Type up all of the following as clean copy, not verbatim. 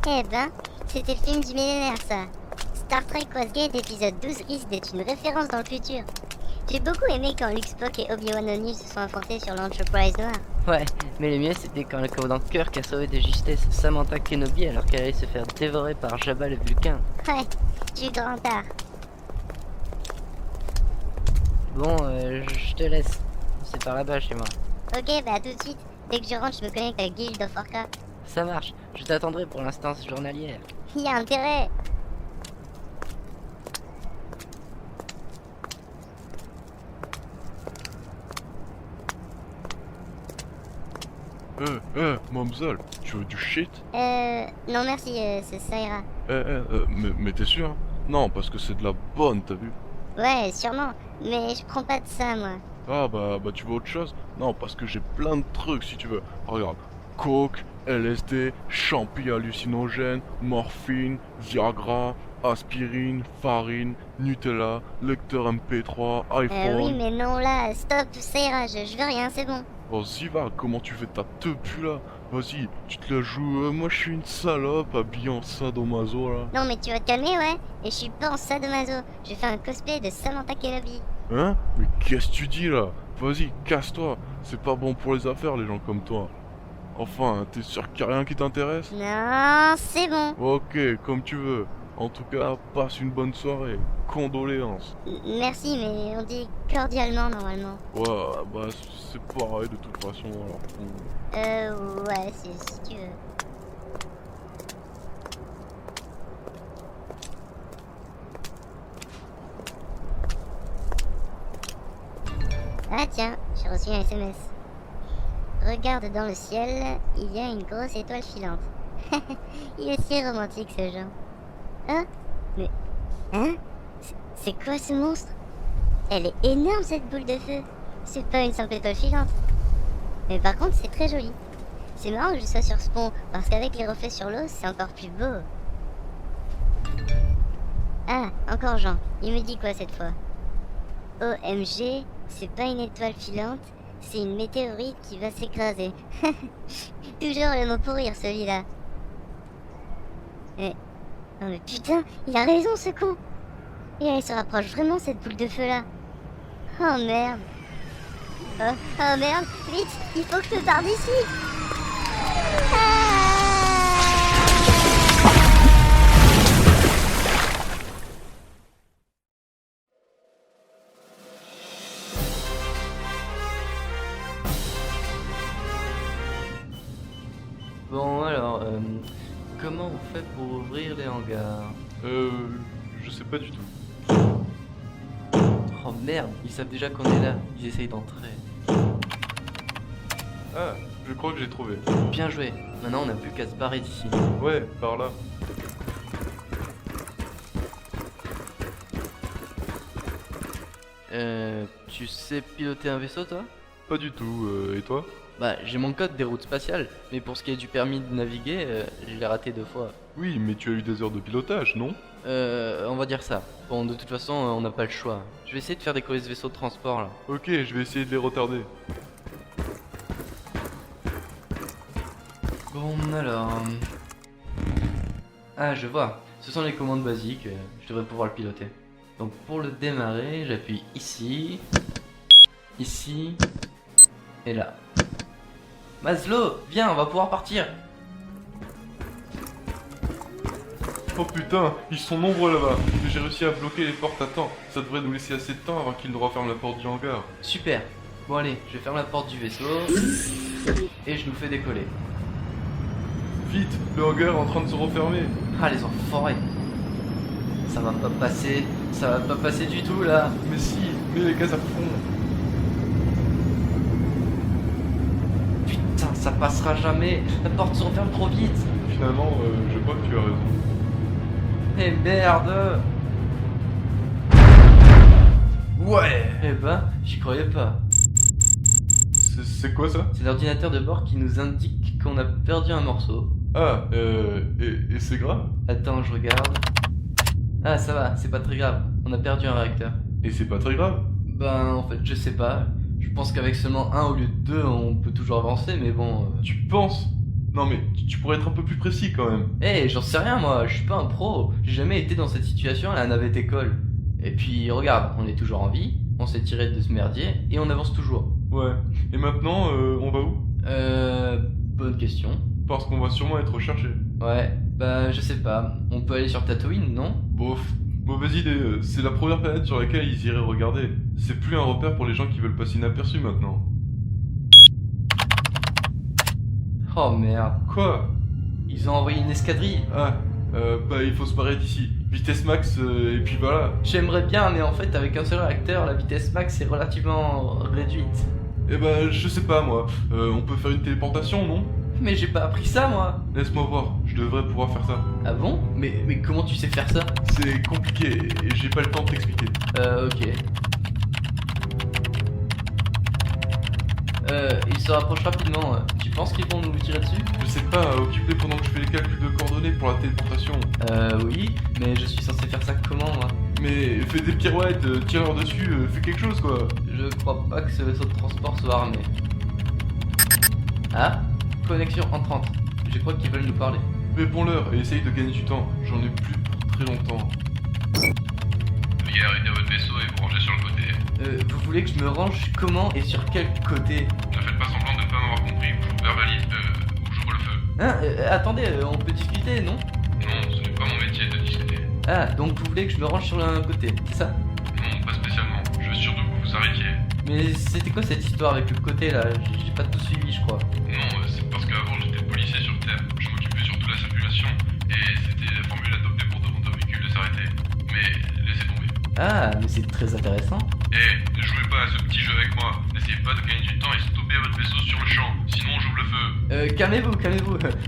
Eh ben, c'était le film du millénaire, ça. Star Trek Wastegate épisode 12 risque d'être une référence dans le futur. J'ai beaucoup aimé quand Luke, Spock et Obi-Wan O'Neill se sont affrontés sur l'Enterprise noire. Ouais, mais le mieux c'était quand le commandant Kirk a sauvé de justesse Samantha Kenobi alors qu'elle allait se faire dévorer par Jabba le Vulcain. Ouais, du grand art. Bon, je te laisse. C'est par là-bas chez moi. Ok, bah à tout de suite. Dès que je rentre, je me connecte à Guild of Warcraft. Ça marche, je t'attendrai pour l'instance journalière. Il y a intérêt. Mamzelle, tu veux du shit? Non merci, ça ira. Mais t'es sûr? Hein? Non, parce que c'est de la bonne, t'as vu? Ouais, sûrement. Mais je prends pas de ça, moi. Ah bah tu veux autre chose? Non, parce que j'ai plein de trucs si tu veux. Regarde, coke, LSD, champi hallucinogène, morphine, Viagra, aspirine, farine, Nutella, lecteur MP3, iPhone... Oui, mais non, là, stop, ça ira, je veux rien, c'est bon. Vas-y va, comment tu fais ta tepu là? Vas-y, tu te la joues, moi je suis une salope habillée en sadomaso là. Non, mais tu vas te calmer, ouais. Et je suis pas en sadomaso. Je fais un cosplay de Samantha Kenobi. Hein? Mais qu'est-ce que tu dis là? Vas-y, casse-toi, c'est pas bon pour les affaires les gens comme toi. Enfin, t'es sûr qu'il y a rien qui t'intéresse? Non, c'est bon. Ok, comme tu veux. En tout cas, passe une bonne soirée. Condoléances. Merci, mais on dit cordialement, normalement. Ouais, bah c'est pareil de toute façon alors. Ouais, si tu veux. Ah tiens, j'ai reçu un SMS. Regarde dans le ciel, il y a une grosse étoile filante. Il est si romantique ce genre. Hein? Mais... Hein? C'est quoi ce monstre? Elle est énorme cette boule de feu. C'est pas une simple étoile filante. Mais par contre c'est très joli. C'est marrant que je sois sur ce pont, parce qu'avec les reflets sur l'eau, c'est encore plus beau. Ah, encore Jean. Il me dit quoi cette fois? OMG, c'est pas une étoile filante, c'est une météorite qui va s'écraser. Toujours le mot pour rire celui-là. Mais... Non mais putain, il a raison ce con. Et elle se rapproche vraiment cette boule de feu là. Oh merde. Oh merde, vite, il faut que je parte d'ici. Bon alors, comment on fait pour ouvrir les hangars? Je sais pas du tout. Oh merde, ils savent déjà qu'on est là, ils essayent d'entrer. Ah, je crois que j'ai trouvé. Bien joué, maintenant on n'a plus qu'à se barrer d'ici. Ouais, par là. Tu sais piloter un vaisseau toi? Pas du tout, et toi? Bah j'ai mon code des routes spatiales, mais pour ce qui est du permis de naviguer, je l'ai raté 2 fois. Oui, mais tu as eu des heures de pilotage, non? On va dire ça. Bon, de toute façon, on n'a pas le choix. Je vais essayer de faire décoller ce vaisseau de transport là. Ok, je vais essayer de les retarder. Bon, alors... Ah, je vois. Ce sont les commandes basiques, je devrais pouvoir le piloter. Donc pour le démarrer, j'appuie ici, ici, et là. Maslow, viens, on va pouvoir partir. Oh putain, ils sont nombreux là-bas. Mais j'ai réussi à bloquer les portes à temps. Ça devrait nous laisser assez de temps avant qu'ils ne referment la porte du hangar. Super. Bon allez, je ferme la porte du vaisseau, et je nous fais décoller. Vite, le hangar est en train de se refermer. Ah les enfoirés. Ça va pas passer, ça va pas passer du tout là. Mais si, mets les gaz à fond. Putain, ça passera jamais. La porte se referme trop vite. Finalement, je crois que tu as raison. Eh merde. Ouais. Eh ben, j'y croyais pas. C'est quoi ça? C'est l'ordinateur de bord qui nous indique qu'on a perdu un morceau. Ah, et c'est grave? Attends, je regarde. Ah, ça va, c'est pas très grave. On a perdu un réacteur. Et c'est pas très grave? Ben, en fait, je sais pas. Je pense qu'avec seulement un au lieu de deux, on peut toujours avancer, mais bon... Tu penses? Non mais tu pourrais être un peu plus précis quand même. Eh, j'en sais rien moi, je suis pas un pro. J'ai jamais été dans cette situation à la navette école. Et puis regarde, on est toujours en vie, on s'est tiré de ce merdier et on avance toujours. Ouais. Et maintenant, on va où? Bonne question. Parce qu'on va sûrement être recherché. Ouais, bah je sais pas. On peut aller sur Tatooine, non? Bof. Mauvaise idée, c'est la première planète sur laquelle ils iraient regarder. C'est plus un repère pour les gens qui veulent passer inaperçus maintenant. Oh merde. Quoi? Ils ont envoyé une escadrille. Ah, bah il faut se barrer d'ici. Vitesse max, et puis voilà. J'aimerais bien, mais en fait avec un seul réacteur, la vitesse max est relativement réduite. Eh ben, je sais pas moi. On peut faire une téléportation, non? Mais j'ai pas appris ça moi. Laisse-moi voir, je devrais pouvoir faire ça. Ah bon? Mais comment tu sais faire ça? C'est compliqué et j'ai pas le temps de t'expliquer. Ok. Ils se rapprochent rapidement. Tu penses qu'ils vont nous tirer dessus? Je sais pas, occupé pendant que je fais les calculs de coordonnées pour la téléportation. Oui, mais je suis censé faire ça comment moi? Mais fais des pirouettes, tire-leur dessus, fais quelque chose quoi. Je crois pas que ce vaisseau de transport soit armé. Ah? Connexion entrante. Je crois qu'ils veulent nous parler. Réponds-leur et essaye de gagner du temps, j'en ai plus pour très longtemps. Veuillez arrêter votre vaisseau et vous ranger sur le côté. Vous voulez que je me range comment et sur quel côté? Ne faites pas semblant de ne pas m'avoir compris, ou je vous verbalise, ou j'ouvre le feu. Hein? Attendez, on peut discuter, non? Non, ce n'est pas mon métier de discuter. Ah, donc vous voulez que je me range sur un côté, c'est ça? Non, pas spécialement. Je veux surtout que vous vous arrêtiez. Mais c'était quoi cette histoire avec le côté là? J'ai pas tout suivi, je crois. Non, c'est parce qu'avant j'étais policier sur Terre. Je m'occupais surtout de la circulation, et c'était la formule adoptée pour demander aux véhicules de s'arrêter. Mais laissez tomber. Ah, mais c'est très intéressant. Ne jouez pas à ce petit jeu avec moi. N'essayez pas de gagner du temps et stoppez votre vaisseau sur le champ, sinon j'ouvre le feu. Calmez-vous,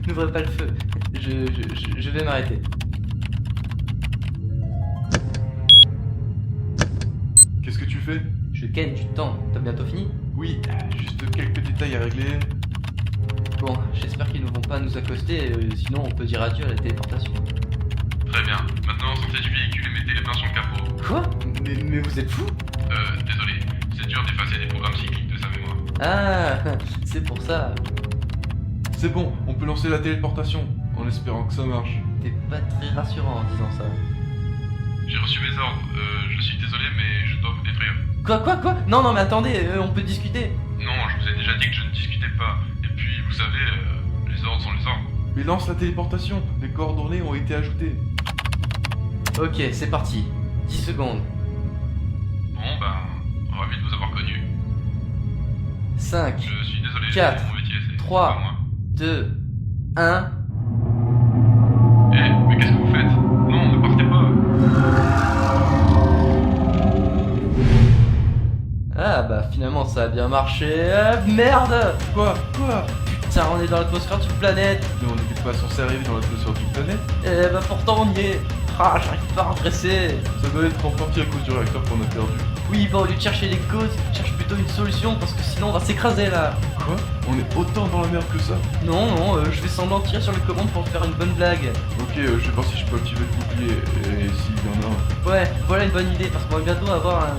n'ouvrez pas le feu. Je vais m'arrêter. Qu'est-ce que tu fais? Je gagne du temps, t'as bientôt fini? Oui, juste quelques détails à régler. Bon, j'espère qu'ils ne vont pas nous accoster, sinon on peut dire adieu à la téléportation. Très bien. Maintenant, sortez du véhicule et mettez les mains sur le capot. Quoi? Mais vous êtes fous? Désolé. C'est dur d'effacer des programmes cycliques de sa mémoire. Ah, c'est pour ça. C'est bon, on peut lancer la téléportation, en espérant que ça marche. T'es pas très rassurant en disant ça. J'ai reçu mes ordres. Je suis désolé, mais je dois vous détruire. Quoi? Non, mais attendez, on peut discuter. Non, je vous ai déjà dit que je ne discutais pas. Et puis, vous savez, les ordres sont les ordres. Mais lance la téléportation, les coordonnées ont été ajoutées. Ok, c'est parti. 10 secondes. Bon, ben, ravi de vous avoir connu. 5, Je suis désolé, 4, c'est mon métier, c'est 3. pas moi. 2, 1. Mais qu'est-ce que vous faites? Non, ne partez pas. Ah bah finalement ça a bien marché. Merde! Quoi? Putain, on est dans l'atmosphère d'une planète. Mais on n'était pas censé arriver dans l'atmosphère d'une planète. Eh bah pourtant on y est. Ah, j'arrive pas à redresser. Ça doit être en partie à cause du réacteur qu'on a perdu. Oui, bah au lieu de chercher les causes, cherche plutôt une solution parce que sinon on va s'écraser là. Quoi? On est autant dans la merde que ça? Non, je fais semblant de tirer sur les commandes pour faire une bonne blague. Ok, je vais voir si je peux activer le bouclier, et s'il y en a un. Ouais, voilà une bonne idée parce qu'on va bientôt avoir un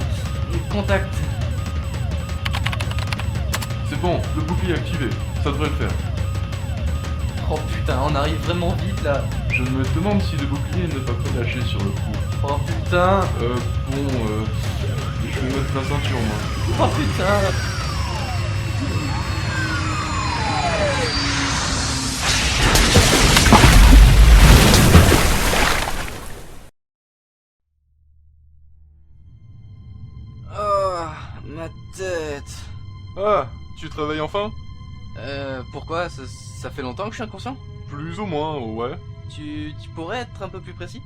contact. C'est bon, le bouclier est activé, ça devrait le faire. Oh putain, on arrive vraiment vite là. Je me demande si le bouclier ne va pas lâcher sur le coup. Oh putain. Je vais mettre la ceinture moi. Oh putain. Oh, ma tête. Ah, tu te réveilles enfin? Pourquoi ça fait longtemps que je suis inconscient? Plus ou moins, ouais. Tu pourrais être un peu plus précis?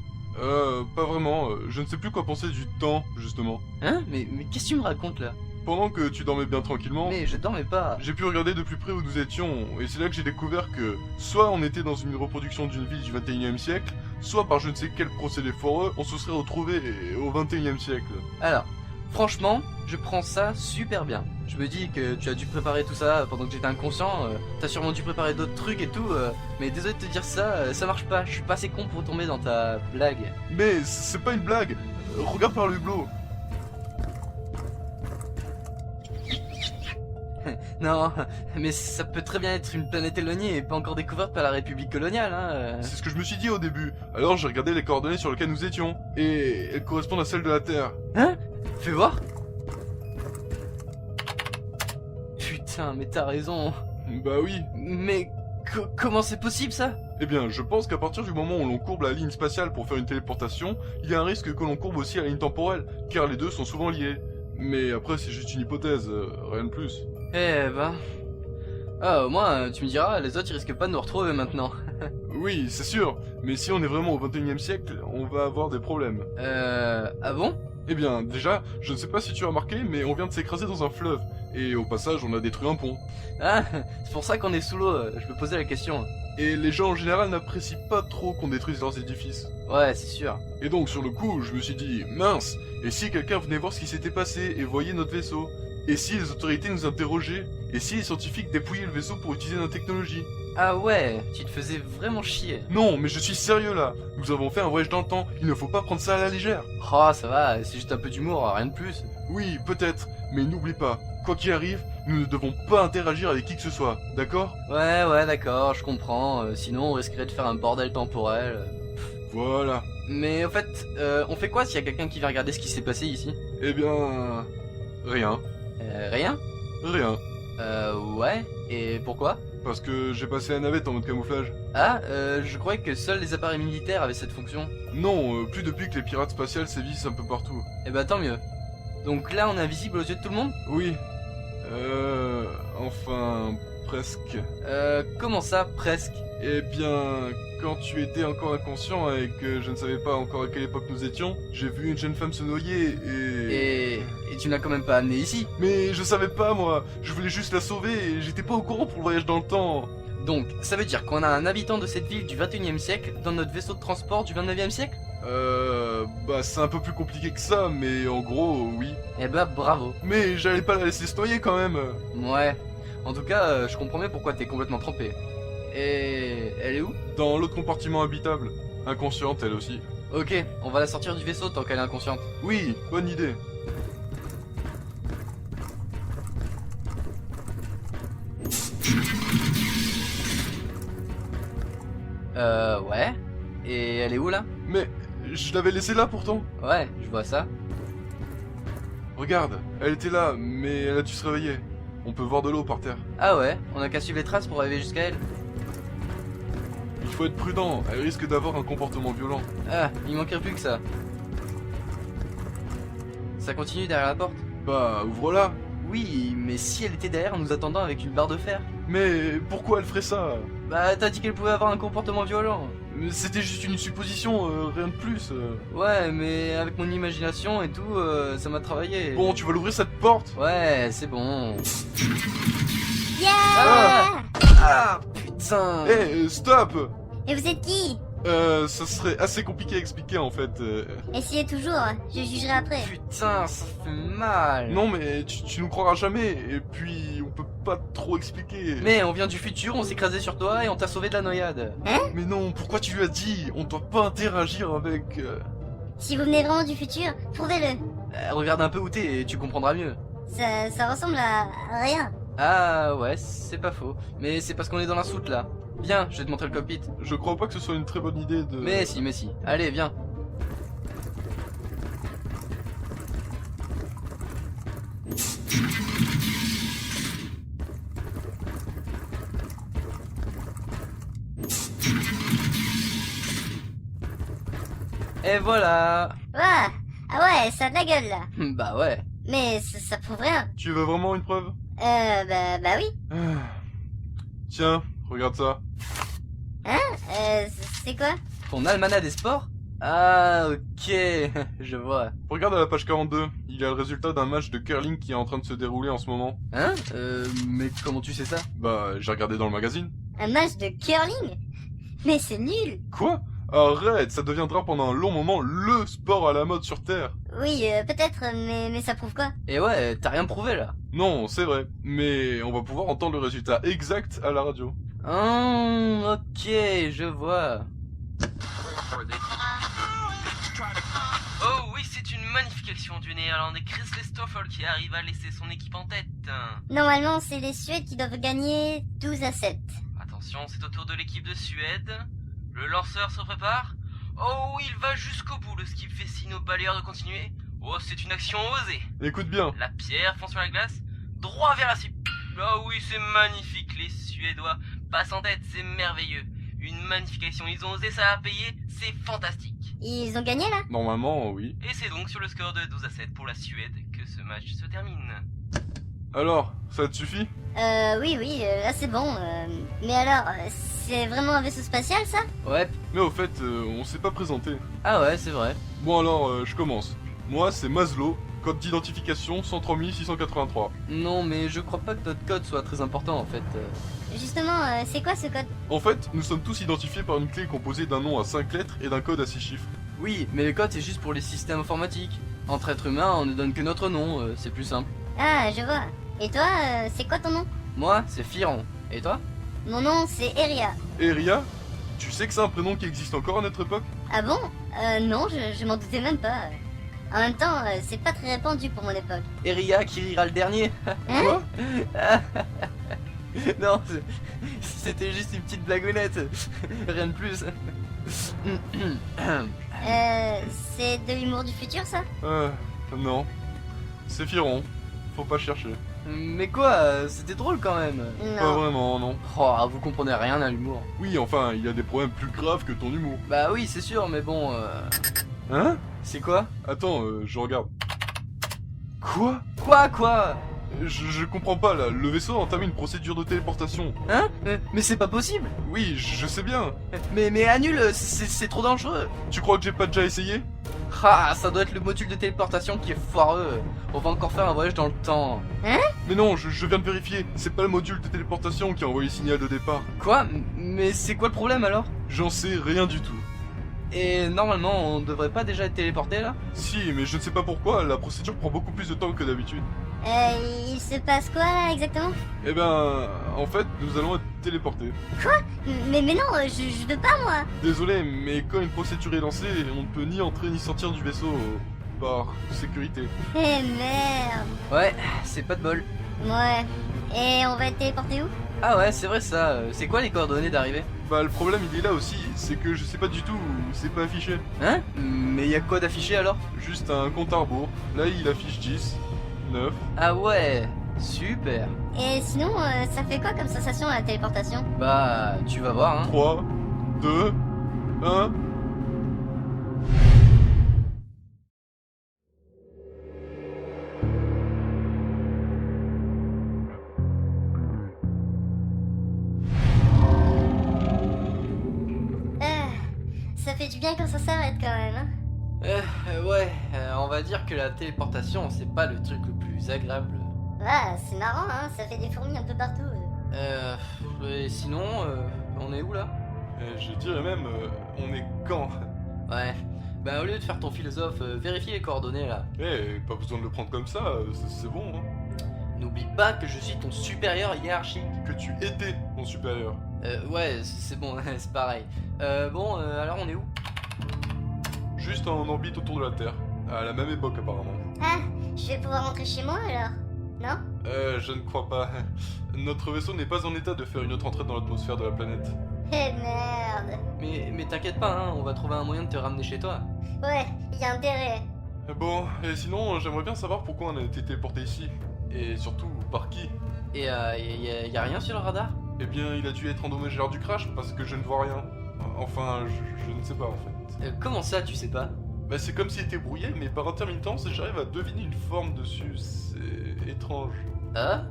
Pas vraiment, je ne sais plus quoi penser du temps, justement. Hein? Mais qu'est-ce que tu me racontes là? Pendant que tu dormais bien tranquillement, Mais je dormais pas. j'ai pu regarder de plus près où nous étions, et c'est là que j'ai découvert que soit on était dans une reproduction d'une ville du 21e siècle, soit par je ne sais quel procédé foreux, on se serait retrouvé au 21e siècle. Alors, franchement, je prends ça super bien. Je me dis que tu as dû préparer tout ça pendant que j'étais inconscient, t'as sûrement dû préparer d'autres trucs et tout, mais désolé de te dire ça, ça marche pas, je suis pas assez con pour tomber dans ta blague. Mais c'est pas une blague, regarde par le hublot. Non, mais ça peut très bien être une planète éloignée et pas encore découverte par la République coloniale, hein. C'est ce que je me suis dit au début. Alors j'ai regardé les coordonnées sur lesquelles nous étions. Et elles correspondent à celles de la Terre. Hein? Fais voir. Putain, mais t'as raison. Bah oui. Mais comment c'est possible ça? Eh bien, je pense qu'à partir du moment où l'on courbe la ligne spatiale pour faire une téléportation, il y a un risque que l'on courbe aussi la ligne temporelle, car les deux sont souvent liés. Mais après, c'est juste une hypothèse, rien de plus. Eh ben... Ah, au moins, tu me diras, les autres ils risquent pas de nous retrouver maintenant. Oui, c'est sûr, mais si on est vraiment au 21e siècle, on va avoir des problèmes. Ah bon? Eh bien, déjà, je ne sais pas si tu as remarqué, mais on vient de s'écraser dans un fleuve. Et au passage, on a détruit un pont. Ah, c'est pour ça qu'on est sous l'eau, je me posais la question. Et les gens en général n'apprécient pas trop qu'on détruise leurs édifices. Ouais, c'est sûr. Et donc, sur le coup, je me suis dit, mince, et si quelqu'un venait voir ce qui s'était passé et voyait notre vaisseau? Et si les autorités nous interrogeaient? Et si les scientifiques dépouillaient le vaisseau pour utiliser notre technologie? Ah ouais, tu te faisais vraiment chier. Non, mais je suis sérieux là. Nous avons fait un voyage dans le temps, il ne faut pas prendre ça à la légère. Oh, ça va, c'est juste un peu d'humour, rien de plus. Oui, peut-être, mais n'oublie pas, quoi qu'il arrive, nous ne devons pas interagir avec qui que ce soit, d'accord? Ouais, d'accord, je comprends, sinon on risquerait de faire un bordel temporel. Voilà. Mais au fait, on fait quoi s'il y a quelqu'un qui vient regarder ce qui s'est passé ici? Eh bien... Rien. Rien? Rien. Ouais, et pourquoi? Parce que j'ai passé la navette en mode camouflage. Ah, je croyais que seuls les appareils militaires avaient cette fonction. Non, plus depuis que les pirates spatiales sévissent un peu partout. Eh bah tant mieux. Donc là on est invisible aux yeux de tout le monde? Oui. Enfin... presque. Comment ça, presque? Eh bien, quand tu étais encore inconscient et que je ne savais pas encore à quelle époque nous étions, j'ai vu une jeune femme se noyer Et tu n'as quand même pas amené ici? Mais je savais pas moi, je voulais juste la sauver et j'étais pas au courant pour le voyage dans le temps. Donc, ça veut dire qu'on a un habitant de cette ville du 21e siècle dans notre vaisseau de transport du 29e siècle? Bah c'est un peu plus compliqué que ça, mais en gros, oui. Eh bah bravo. Mais j'allais pas la laisser se noyer quand même. Ouais. En tout cas, je comprends mieux pourquoi t'es complètement trempé. Et elle est où? Dans l'autre compartiment habitable. Inconsciente elle aussi. Ok, on va la sortir du vaisseau tant qu'elle est inconsciente. Oui, bonne idée. Ouais. Et elle est où là? Mais je l'avais laissée là pourtant. Ouais, je vois ça. Regarde, elle était là, mais elle a dû se réveiller. On peut voir de l'eau par terre. Ah ouais, on a qu'à suivre les traces pour arriver jusqu'à elle. Il faut être prudent, elle risque d'avoir un comportement violent. Ah, il manquerait plus que ça. Ça continue derrière la porte? Bah, ouvre-la. Oui, mais si elle était derrière en nous attendant avec une barre de fer? Mais pourquoi elle ferait ça? Bah t'as dit qu'elle pouvait avoir un comportement violent. C'était juste une supposition, rien de plus. Ouais, mais avec mon imagination et tout, ça m'a travaillé. Bon, tu vas l'ouvrir cette porte? Ouais, c'est bon. Yeah! Ah, putain. Eh, stop! Et vous êtes qui? Ça serait assez compliqué à expliquer en fait. Essayez toujours, je jugerai après. Putain, ça fait mal. Non mais tu nous croiras jamais, et puis on peut pas trop expliquer. Mais on vient du futur, on s'est écrasé sur toi et on t'a sauvé de la noyade. Mais non, pourquoi tu lui as dit? On doit pas interagir avec... Si vous venez vraiment du futur, prouvez-le. Regarde un peu où t'es et tu comprendras mieux. Ça ressemble à rien. Ah ouais, c'est pas faux. Mais c'est parce qu'on est dans la soute là. Viens, je vais te montrer le cockpit. Je crois pas que ce soit une très bonne idée de... Mais si. Allez, viens. Et voilà. Ouah. Ah ouais, ça a de la gueule là. Bah ouais. Mais ça prouve rien. Tu veux vraiment une preuve? Bah oui. Tiens, regarde ça. C'est quoi? Ton almanach des sports? Ah, ok, je vois. Regarde à la page 42, il y a le résultat d'un match de curling qui est en train de se dérouler en ce moment. Hein? Mais comment tu sais ça? Bah, j'ai regardé dans le magazine. Un match de curling? Mais c'est nul. Quoi? Arrête, ça deviendra pendant un long moment le sport à la mode sur Terre. Oui, peut-être, mais ça prouve quoi? Et ouais, t'as rien prouvé là. Non, c'est vrai, mais on va pouvoir entendre le résultat exact à la radio. Ok, je vois. Oh oui, c'est une magnifique action du néerlandais Chris Stoffel qui arrive à laisser son équipe en tête. Normalement, c'est les Suèdes qui doivent gagner 12-7. Attention, c'est au tour de l'équipe de Suède. Le lanceur se prépare. Oh, il va jusqu'au bout. Le skip fait signe au balayeur de continuer. Oh, c'est une action osée. Écoute bien. La pierre fonce sur la glace. Droit vers la cible. Oh oui, c'est magnifique. Les Suédois passent en tête, c'est merveilleux. Une magnifique action. Ils ont osé, ça a payé. C'est fantastique. Ils ont gagné là? Normalement, oui. Et c'est donc sur le score de 12-7 pour la Suède que ce match se termine. Alors, ça te suffit? Oui, là c'est bon. Mais alors, c'est vraiment un vaisseau spatial ça? Ouais. Mais au fait, on s'est pas présenté. Ah ouais, c'est vrai. Bon alors, je commence. Moi, c'est Maslow, code d'identification 103683. Non, mais je crois pas que notre code soit très important en fait. Justement, c'est quoi ce code? En fait, nous sommes tous identifiés par une clé composée d'un nom à 5 lettres et d'un code à 6 chiffres. Oui, mais le code c'est juste pour les systèmes informatiques. Entre êtres humains, on ne donne que notre nom, c'est plus simple. Ah, je vois. Et toi, c'est quoi ton nom? Moi, c'est Firon. Et toi? Mon nom c'est Eria. Et Ria, tu sais que c'est un prénom qui existe encore à notre époque? Ah bon? Non, je m'en doutais même pas. En même temps, c'est pas très répandu pour mon époque. Eria qui rira le dernier. Hein? Quoi? Non, c'était juste une petite blagounette. Rien de plus. C'est de l'humour du futur ça? Non. C'est Firon. Faut pas chercher. Mais quoi, c'était drôle quand même. Pas Non. vraiment, non. Oh, vous comprenez rien à l'humour. Oui, enfin, il y a des problèmes plus graves que ton humour. Bah oui, c'est sûr, mais bon. Hein? C'est quoi? Attends, je regarde. Quoi? Quoi? Je comprends pas là, le vaisseau a entamé une procédure de téléportation. Hein? Mais c'est pas possible. Oui, je sais bien. Mais annule, c'est trop dangereux. Tu crois que j'ai pas déjà essayé? Ah, ça doit être le module de téléportation qui est foireux. On va encore faire un voyage dans le temps. Mais non, je viens de vérifier. C'est pas le module de téléportation qui a envoyé le signal de départ. Quoi? Mais c'est quoi le problème alors? J'en sais rien du tout. Et normalement, on devrait pas déjà être téléporté là? Si, mais je ne sais pas pourquoi, la procédure prend beaucoup plus de temps que d'habitude. Il se passe quoi là exactement? Eh ben, en fait, nous allons être téléportés. Mais non, je veux pas moi. Désolé, mais quand une procédure est lancée, on ne peut ni entrer ni sortir du vaisseau par sécurité. Eh merde. Ouais, c'est pas de bol. Ouais. Et on va être téléporté où? Ah ouais, c'est vrai ça. C'est quoi les coordonnées d'arrivée? Bah le problème il est là aussi, c'est que je sais pas du tout, c'est pas affiché. Hein? Mais y a quoi d'affiché alors? Juste un compte à rebours. Là il affiche 10, 9. Ah ouais, super. Et sinon, ça fait quoi comme sensation la téléportation? Bah, tu vas voir hein. 3, 2, 1. Ça fait du bien quand ça s'arrête quand même, hein. Ouais, on va dire que la téléportation, c'est pas le truc le plus agréable. Ah, c'est marrant, hein, ça fait des fourmis un peu partout. Et sinon, on est où là? Je dirais même, on est quand? Ouais. Bah au lieu de faire ton philosophe, vérifie les coordonnées là. Eh, pas besoin de le prendre comme ça, c'est bon, hein. N'oublie pas que je suis ton supérieur hiérarchique. Que tu étais mon supérieur. Ouais, c'est bon, c'est pareil. Bon, alors on est où? Juste en orbite autour de la Terre. À la même époque apparemment. Ah, je vais pouvoir rentrer chez moi alors? Non? Je ne crois pas. Notre vaisseau n'est pas en état de faire une autre entrée dans l'atmosphère de la planète. Eh merde. Mais t'inquiète pas, hein, on va trouver un moyen de te ramener chez toi. Ouais, y a intérêt. Bon, et sinon, j'aimerais bien savoir pourquoi on a été téléporté ici. Et surtout, par qui? Et y a rien sur le radar? Eh bien, il a dû être endommagé lors du crash parce que je ne vois rien. Enfin, je ne sais pas en fait. Comment ça, tu sais pas? Bah, c'est comme s'il était brouillé, mais par intermittence, j'arrive à deviner une forme dessus. C'est étrange. Ah?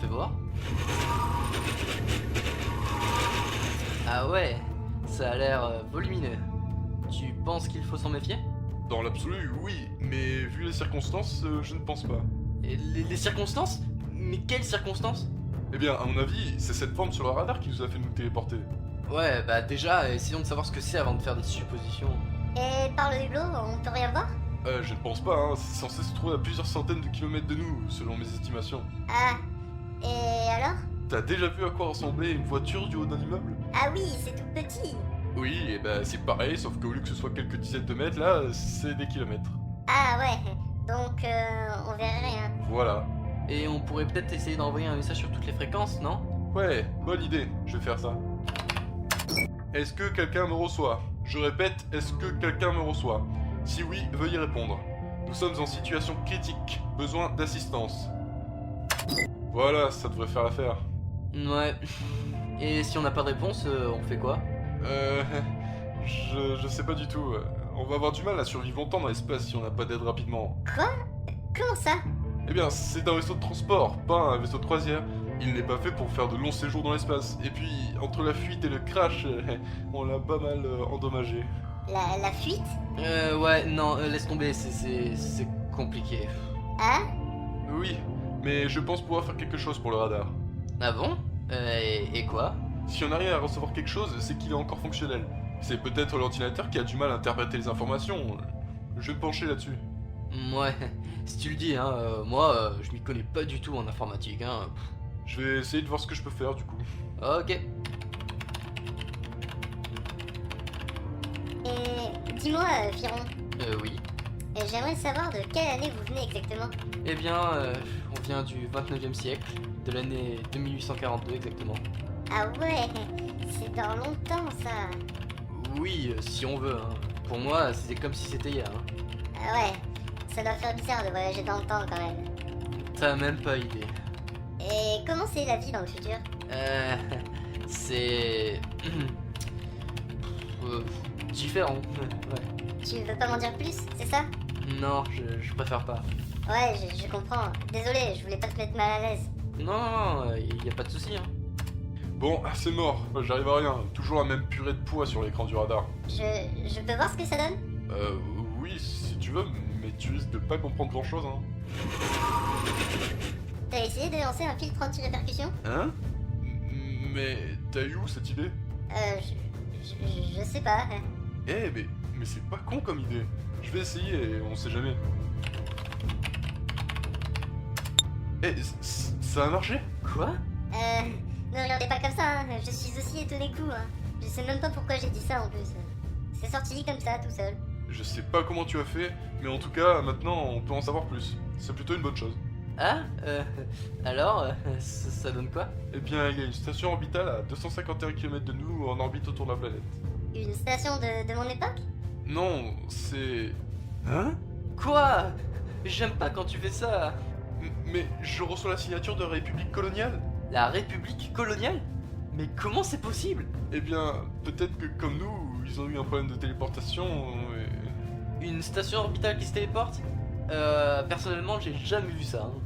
Fais voir. Ah ouais, ça a l'air volumineux. Tu penses qu'il faut s'en méfier? Dans l'absolu, oui, mais vu les circonstances, je ne pense pas. Et les circonstances? Mais quelles circonstances? Eh bien, à mon avis, c'est cette forme sur le radar qui nous a fait nous téléporter. Ouais, bah déjà, essayons de savoir ce que c'est avant de faire des suppositions. Et par le hublot, on peut rien voir? Je ne pense pas, hein. C'est censé se trouver à plusieurs centaines de kilomètres de nous, selon mes estimations. Ah. Et alors? T'as déjà vu à quoi ressemblait une voiture du haut d'un immeuble? Ah oui, c'est tout petit. Oui, et bah c'est pareil, sauf qu'au lieu que ce soit quelques dizaines de mètres, là, c'est des kilomètres. Ah ouais, donc on verrait rien. Voilà. Et on pourrait peut-être essayer d'envoyer un message sur toutes les fréquences, non? Ouais, bonne idée, je vais faire ça. Est-ce que quelqu'un me reçoit? Je répète, est-ce que quelqu'un me reçoit? Si oui, veuillez répondre. Nous sommes en situation critique, besoin d'assistance. Voilà, ça devrait faire l'affaire. Ouais. Et si on n'a pas de réponse, on fait quoi? Je sais pas du tout. On va avoir du mal à survivre longtemps dans l'espace si on n'a pas d'aide rapidement. Quoi? Comment ça? Eh bien, c'est un vaisseau de transport, pas un vaisseau de croisière. Il n'est pas fait pour faire de longs séjours dans l'espace. Et puis, entre la fuite et le crash, on l'a pas mal endommagé. La fuite? Ouais, non, laisse tomber, c'est compliqué. Ah? Oui, mais je pense pouvoir faire quelque chose pour le radar. Ah bon? Et quoi? Si on arrive à recevoir quelque chose, c'est qu'il est encore fonctionnel. C'est peut-être l'ordinateur qui a du mal à interpréter les informations. Je vais me pencher là-dessus. Ouais, si tu le dis, hein, moi, je m'y connais pas du tout en informatique, hein. Je vais essayer de voir ce que je peux faire du coup. Ok. Et dis-moi, Firon, Oui. j'aimerais savoir de quelle année vous venez exactement. Eh bien, on vient du 29e siècle, de l'année 2842 exactement. Ah ouais, c'est dans longtemps ça. Oui, si on veut, hein. Pour moi, c'était comme si c'était hier, hein. Ah ouais, ça doit faire bizarre de voyager dans le temps quand même. T'as même pas idée. Et comment c'est la vie dans le futur? C'est... différent, ouais. Tu veux pas m'en dire plus, c'est ça? Non, je préfère pas. Ouais, je comprends. Désolé, je voulais pas te mettre mal à l'aise. Non, y a pas de souci, hein. Bon, c'est mort, j'arrive à rien. Toujours la même purée de poids sur l'écran du radar. Je peux voir ce que ça donne? Oui, si tu veux, mais tu risques de pas comprendre grand chose, hein. T'as essayé de lancer un filtre anti-répercussion? Hein? Mais t'as eu où cette idée? Je sais pas. Eh, mais c'est pas con comme idée. Je vais essayer et on sait jamais. Eh, ça a marché? Quoi? Ne regardez pas comme ça, hein. Je suis aussi étonné que vous, hein. Je sais même pas pourquoi j'ai dit ça en plus. C'est sorti comme ça, tout seul. Je sais pas comment tu as fait, mais en tout cas, maintenant on peut en savoir plus. C'est plutôt une bonne chose. Ah, alors, ça donne quoi? Eh bien, il y a une station orbitale à 251 km de nous en orbite autour de la planète. Une station de mon époque? Non, c'est... Hein? Quoi? J'aime pas quand tu fais ça. Mais je reçois la signature de République coloniale? La République coloniale? Mais comment c'est possible? Eh bien, peut-être que comme nous, ils ont eu un problème de téléportation et... Une station orbitale qui se téléporte? Personnellement, j'ai jamais vu ça, hein.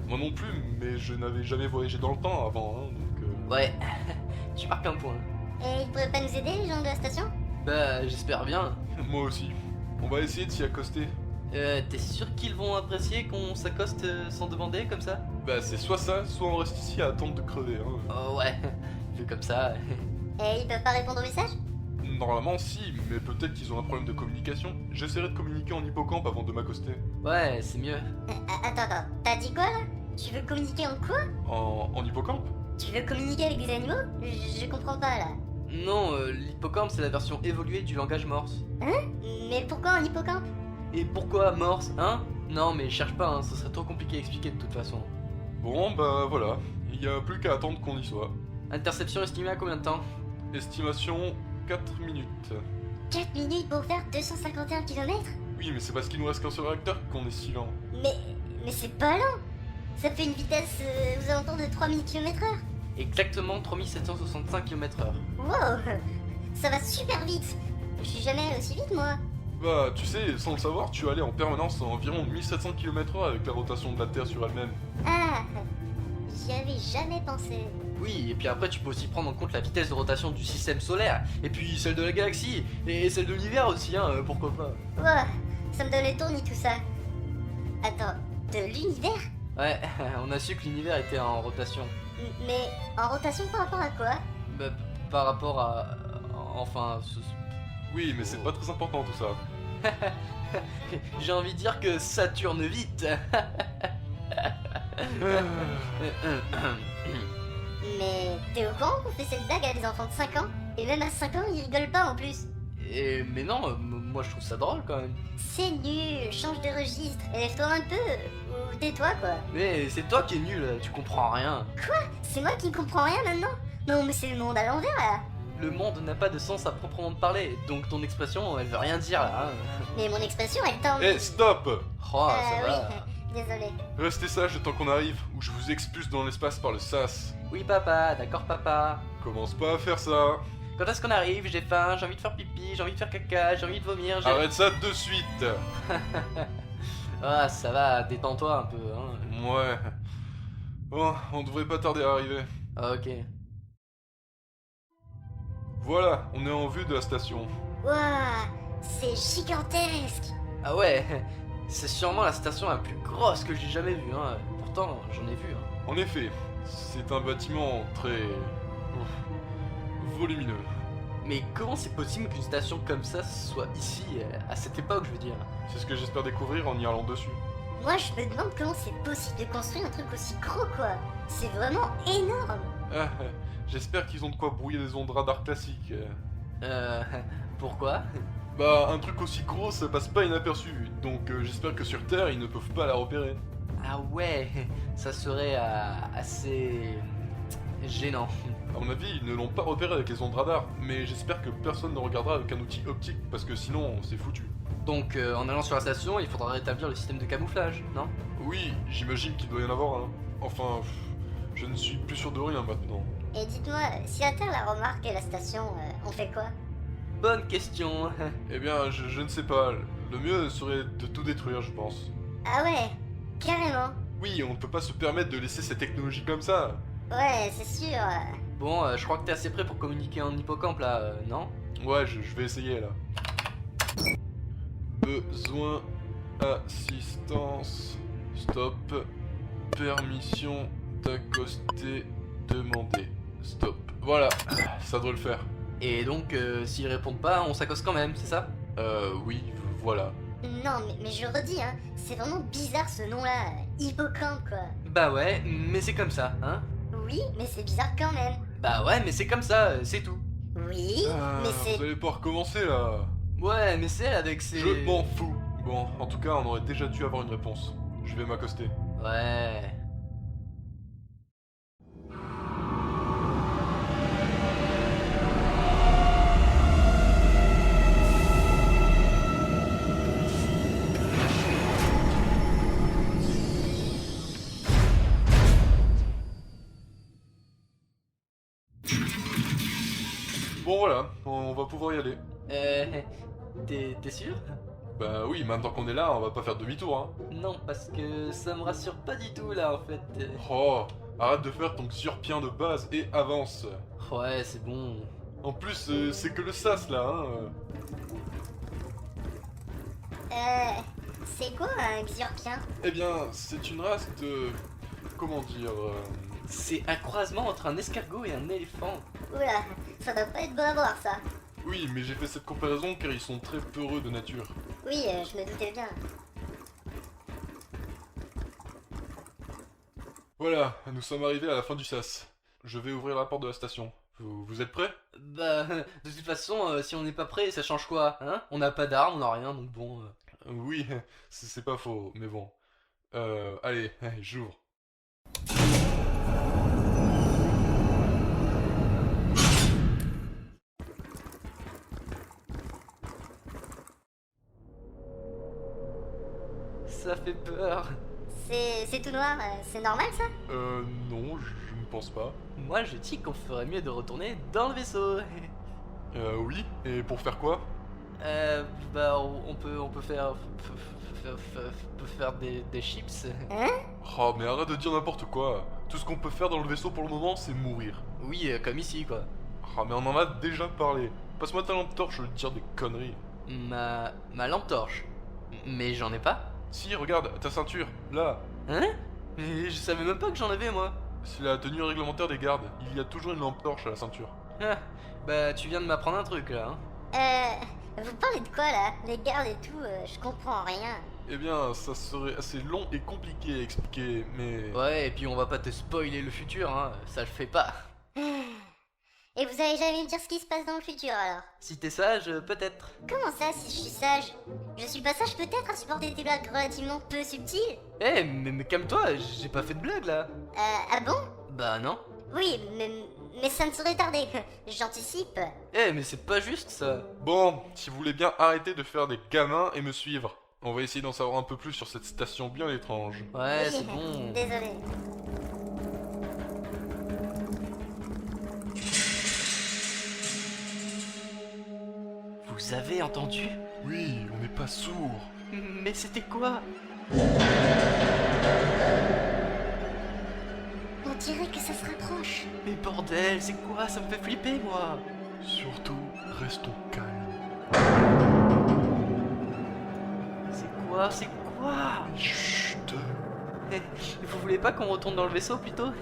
Moi non plus, mais je n'avais jamais voyagé dans le temps avant, hein, donc... Ouais, tu marques un point. Et ils pourraient pas nous aider, les gens de la station? Bah, j'espère bien. Moi aussi. On va essayer de s'y accoster. T'es sûr qu'ils vont apprécier qu'on s'accoste sans demander comme ça? Bah c'est soit ça, soit on reste ici à attendre de crever, hein. Oh ouais, vu comme ça. Et ils peuvent pas répondre aux messages? Normalement si, mais peut-être qu'ils ont un problème de communication. J'essaierai de communiquer en hippocampe avant de m'accoster. Ouais, c'est mieux. Attends, t'as dit quoi là? Tu veux communiquer en quoi? En hippocampe? Tu veux communiquer avec des animaux? Je comprends pas là. Non, l'hippocampe c'est la version évoluée du langage morse. Hein? Mais pourquoi en hippocampe? Et pourquoi morse, hein? Non mais cherche pas, hein, ce serait trop compliqué à expliquer de toute façon. Bon bah voilà, il y a plus qu'à attendre qu'on y soit. Interception estimée à combien de temps? Estimation 4 minutes. 4 minutes pour faire 251 km? Oui mais c'est parce qu'il nous reste qu'un seul réacteur qu'on est si lent. Mais c'est pas lent! Ça fait une vitesse aux alentours de 3000 km/h! Exactement 3765 km/h. Wow! Ça va super vite! Je suis jamais allé aussi vite moi! Bah tu sais, sans le savoir, tu allais en permanence à environ 1700 km/h avec la rotation de la Terre sur elle-même. Ah! J'y avais jamais pensé. Oui, et puis après tu peux aussi prendre en compte la vitesse de rotation du système solaire, et puis celle de la galaxie, et celle de l'univers aussi, hein, pourquoi pas. Wow! Ça me donne les tournis tout ça. Attends, de l'univers? Ouais, on a su que l'univers était en rotation. Mais en rotation par rapport à quoi? Bah, par rapport à... Enfin... Oui mais c'est pas très important tout ça. J'ai envie de dire que ça tourne vite. Mais t'es au courant qu'on fait cette blague à des enfants de 5 ans? Et même à 5 ans, ils rigolent pas en plus. Mais non, moi je trouve ça drôle quand même. C'est nul, change de registre, élève-toi un peu. ou tais-toi quoi. Mais c'est toi qui es nul, tu comprends rien. C'est moi qui comprends rien maintenant? Non mais c'est le monde à l'envers là. Le monde n'a pas de sens à proprement parler, donc ton expression, elle veut rien dire là. Hein. Mais mon expression elle tend... Eh, stop! Oh, ça va. oui, désolé. Restez sage le temps qu'on arrive, ou je vous expulse dans l'espace par le sas. Oui papa, d'accord papa. Commence pas à faire ça. Quand est-ce qu'on arrive? J'ai faim, j'ai envie de faire pipi, j'ai envie de faire caca, j'ai envie de vomir, j'ai... Arrête ça de suite. Ah ça va, détends-toi un peu. Hein. Ouais. Bon, on devrait pas tarder à arriver. Ah, ok. Voilà, on est en vue de la station. Waouh, c'est gigantesque. Ah ouais, c'est sûrement la station la plus grosse que j'ai jamais vue. Hein. Pourtant, j'en ai vu. Hein. En effet, c'est un bâtiment très... volumineux. Mais comment c'est possible qu'une station comme ça soit ici, à cette époque, je veux dire? C'est ce que j'espère découvrir en y allant dessus. Moi je me demande comment c'est possible de construire un truc aussi gros quoi. C'est vraiment énorme. Ah, j'espère qu'ils ont de quoi brouiller les ondes radar classiques. Pourquoi? Bah, un truc aussi gros, ça passe pas inaperçu. Donc j'espère que sur Terre, ils ne peuvent pas la repérer. Ah ouais, ça serait assez... gênant. À mon avis, ils ne l'ont pas repéré avec les ondes radar. Mais j'espère que personne ne regardera avec un outil optique, parce que sinon, c'est foutu. Donc, en allant sur la station, il faudra rétablir le système de camouflage, non? Oui, j'imagine qu'il doit y en avoir un. Enfin, je ne suis plus sûr de rien maintenant. Et dites-moi, si la Terre la remarque et la station, on fait quoi? Bonne question. Eh bien, je ne sais pas. Le mieux serait de tout détruire, je pense. Ah ouais, carrément. Oui, on ne peut pas se permettre de laisser cette technologie comme ça. Ouais, c'est sûr. Bon, je crois que t'es assez prêt pour communiquer en hippocampe là, non? Ouais, je vais essayer là. Besoin, assistance, stop, permission d'accoster, demander, stop. Voilà, ça devrait le faire. Et donc, s'ils répondent pas, on s'accoste quand même, c'est ça? Oui, voilà. Non, mais je redis, hein, c'est vraiment bizarre ce nom-là. Hippocampe, quoi. Bah ouais, mais c'est comme ça, hein? Oui, mais c'est bizarre quand même. Bah ouais, mais c'est comme ça, c'est tout. Oui, mais c'est... Vous allez pas recommencer là. Ouais, mais c'est elle avec ses... Je m'en fous. Bon, en tout cas, on aurait déjà dû avoir une réponse. Je vais m'accoster. Ouais... Bon voilà, on va pouvoir y aller. T'es sûr? Bah oui, maintenant qu'on est là, on va pas faire demi-tour, hein. Non, parce que ça me rassure pas du tout là en fait. Oh, arrête de faire ton xurpien de base et avance. Ouais, c'est bon. En plus, c'est que le sas là, hein. C'est quoi un xurpien? Eh bien, c'est une race de... Comment dire... C'est un croisement entre un escargot et un éléphant. Oula, ça doit pas être beau à voir ça. Oui, mais j'ai fait cette comparaison car ils sont très peureux de nature. Oui, je me doutais bien. Voilà, nous sommes arrivés à la fin du sas. Je vais ouvrir la porte de la station. Vous êtes prêts? Bah, de toute façon, si on n'est pas prêt, ça change quoi, hein? On n'a pas d'armes, on n'a rien, donc bon... Oui, c'est pas faux, mais bon. Allez, j'ouvre. Ça fait peur. C'est tout noir, c'est normal ça? Non, je ne pense pas. Moi, je dis qu'on ferait mieux de retourner dans le vaisseau. Oui, et pour faire quoi? Bah, on peut faire des chips. Hein? Oh, mais arrête de dire n'importe quoi. Tout ce qu'on peut faire dans le vaisseau pour le moment, c'est mourir. Oui, comme ici, quoi. Ah, mais on en a déjà parlé. Passe-moi ta lampe torche, je vais te dire des conneries. Ma lampe torche. Mais j'en ai pas. Si, regarde, ta ceinture, là. Hein? Mais je savais même pas que j'en avais, moi. C'est la tenue réglementaire des gardes. Il y a toujours une lampe torche à la ceinture. Ah, bah, tu viens de m'apprendre un truc, là, hein. Vous parlez de quoi là? Les gardes et tout, je comprends rien. Eh bien, ça serait assez long et compliqué à expliquer, mais... Ouais, et puis on va pas te spoiler le futur, hein. Ça le fait pas. Et vous allez jamais me dire ce qui se passe dans le futur alors? Si t'es sage, peut-être. Comment ça si je suis sage? Je suis pas sage peut-être à supporter des blagues relativement peu subtiles? Eh, mais calme-toi, j'ai pas fait de blague là. Ah bon? Bah non. Oui, mais ça ne saurait tarder. J'anticipe. Eh, mais c'est pas juste ça. Bon, si vous voulez bien arrêter de faire des gamins et me suivre. On va essayer d'en savoir un peu plus sur cette station bien étrange. Ouais, Oui, c'est bon. Désolé. Vous avez entendu? Oui, on n'est pas sourd. Mais c'était quoi? On dirait que ça se rapproche. Mais bordel, c'est quoi? Ça me fait flipper moi. Surtout, restons calmes. C'est quoi? C'est quoi? Chut. Eh, vous voulez pas qu'on retourne dans le vaisseau plutôt? Je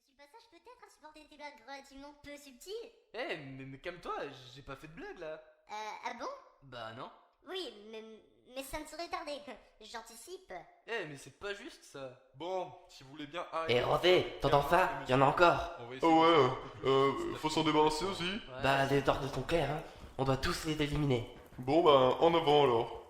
suis pas sage peut-être à supporter des blagues relativement peu subtiles. Eh, mais calme-toi, j'ai pas fait de blague là. Ah bon? Bah non. Oui, mais ça ne saurait tarder. J'anticipe. Eh, mais c'est pas juste ça. Bon, si vous voulez bien arrêter. Eh Rosé, t'entends ça? Y en a encore. On va essayer faut s'en débarrasser aussi. Ouais. Bah les ordres sont clairs, hein. On doit tous les éliminer. Bon bah, en avant alors.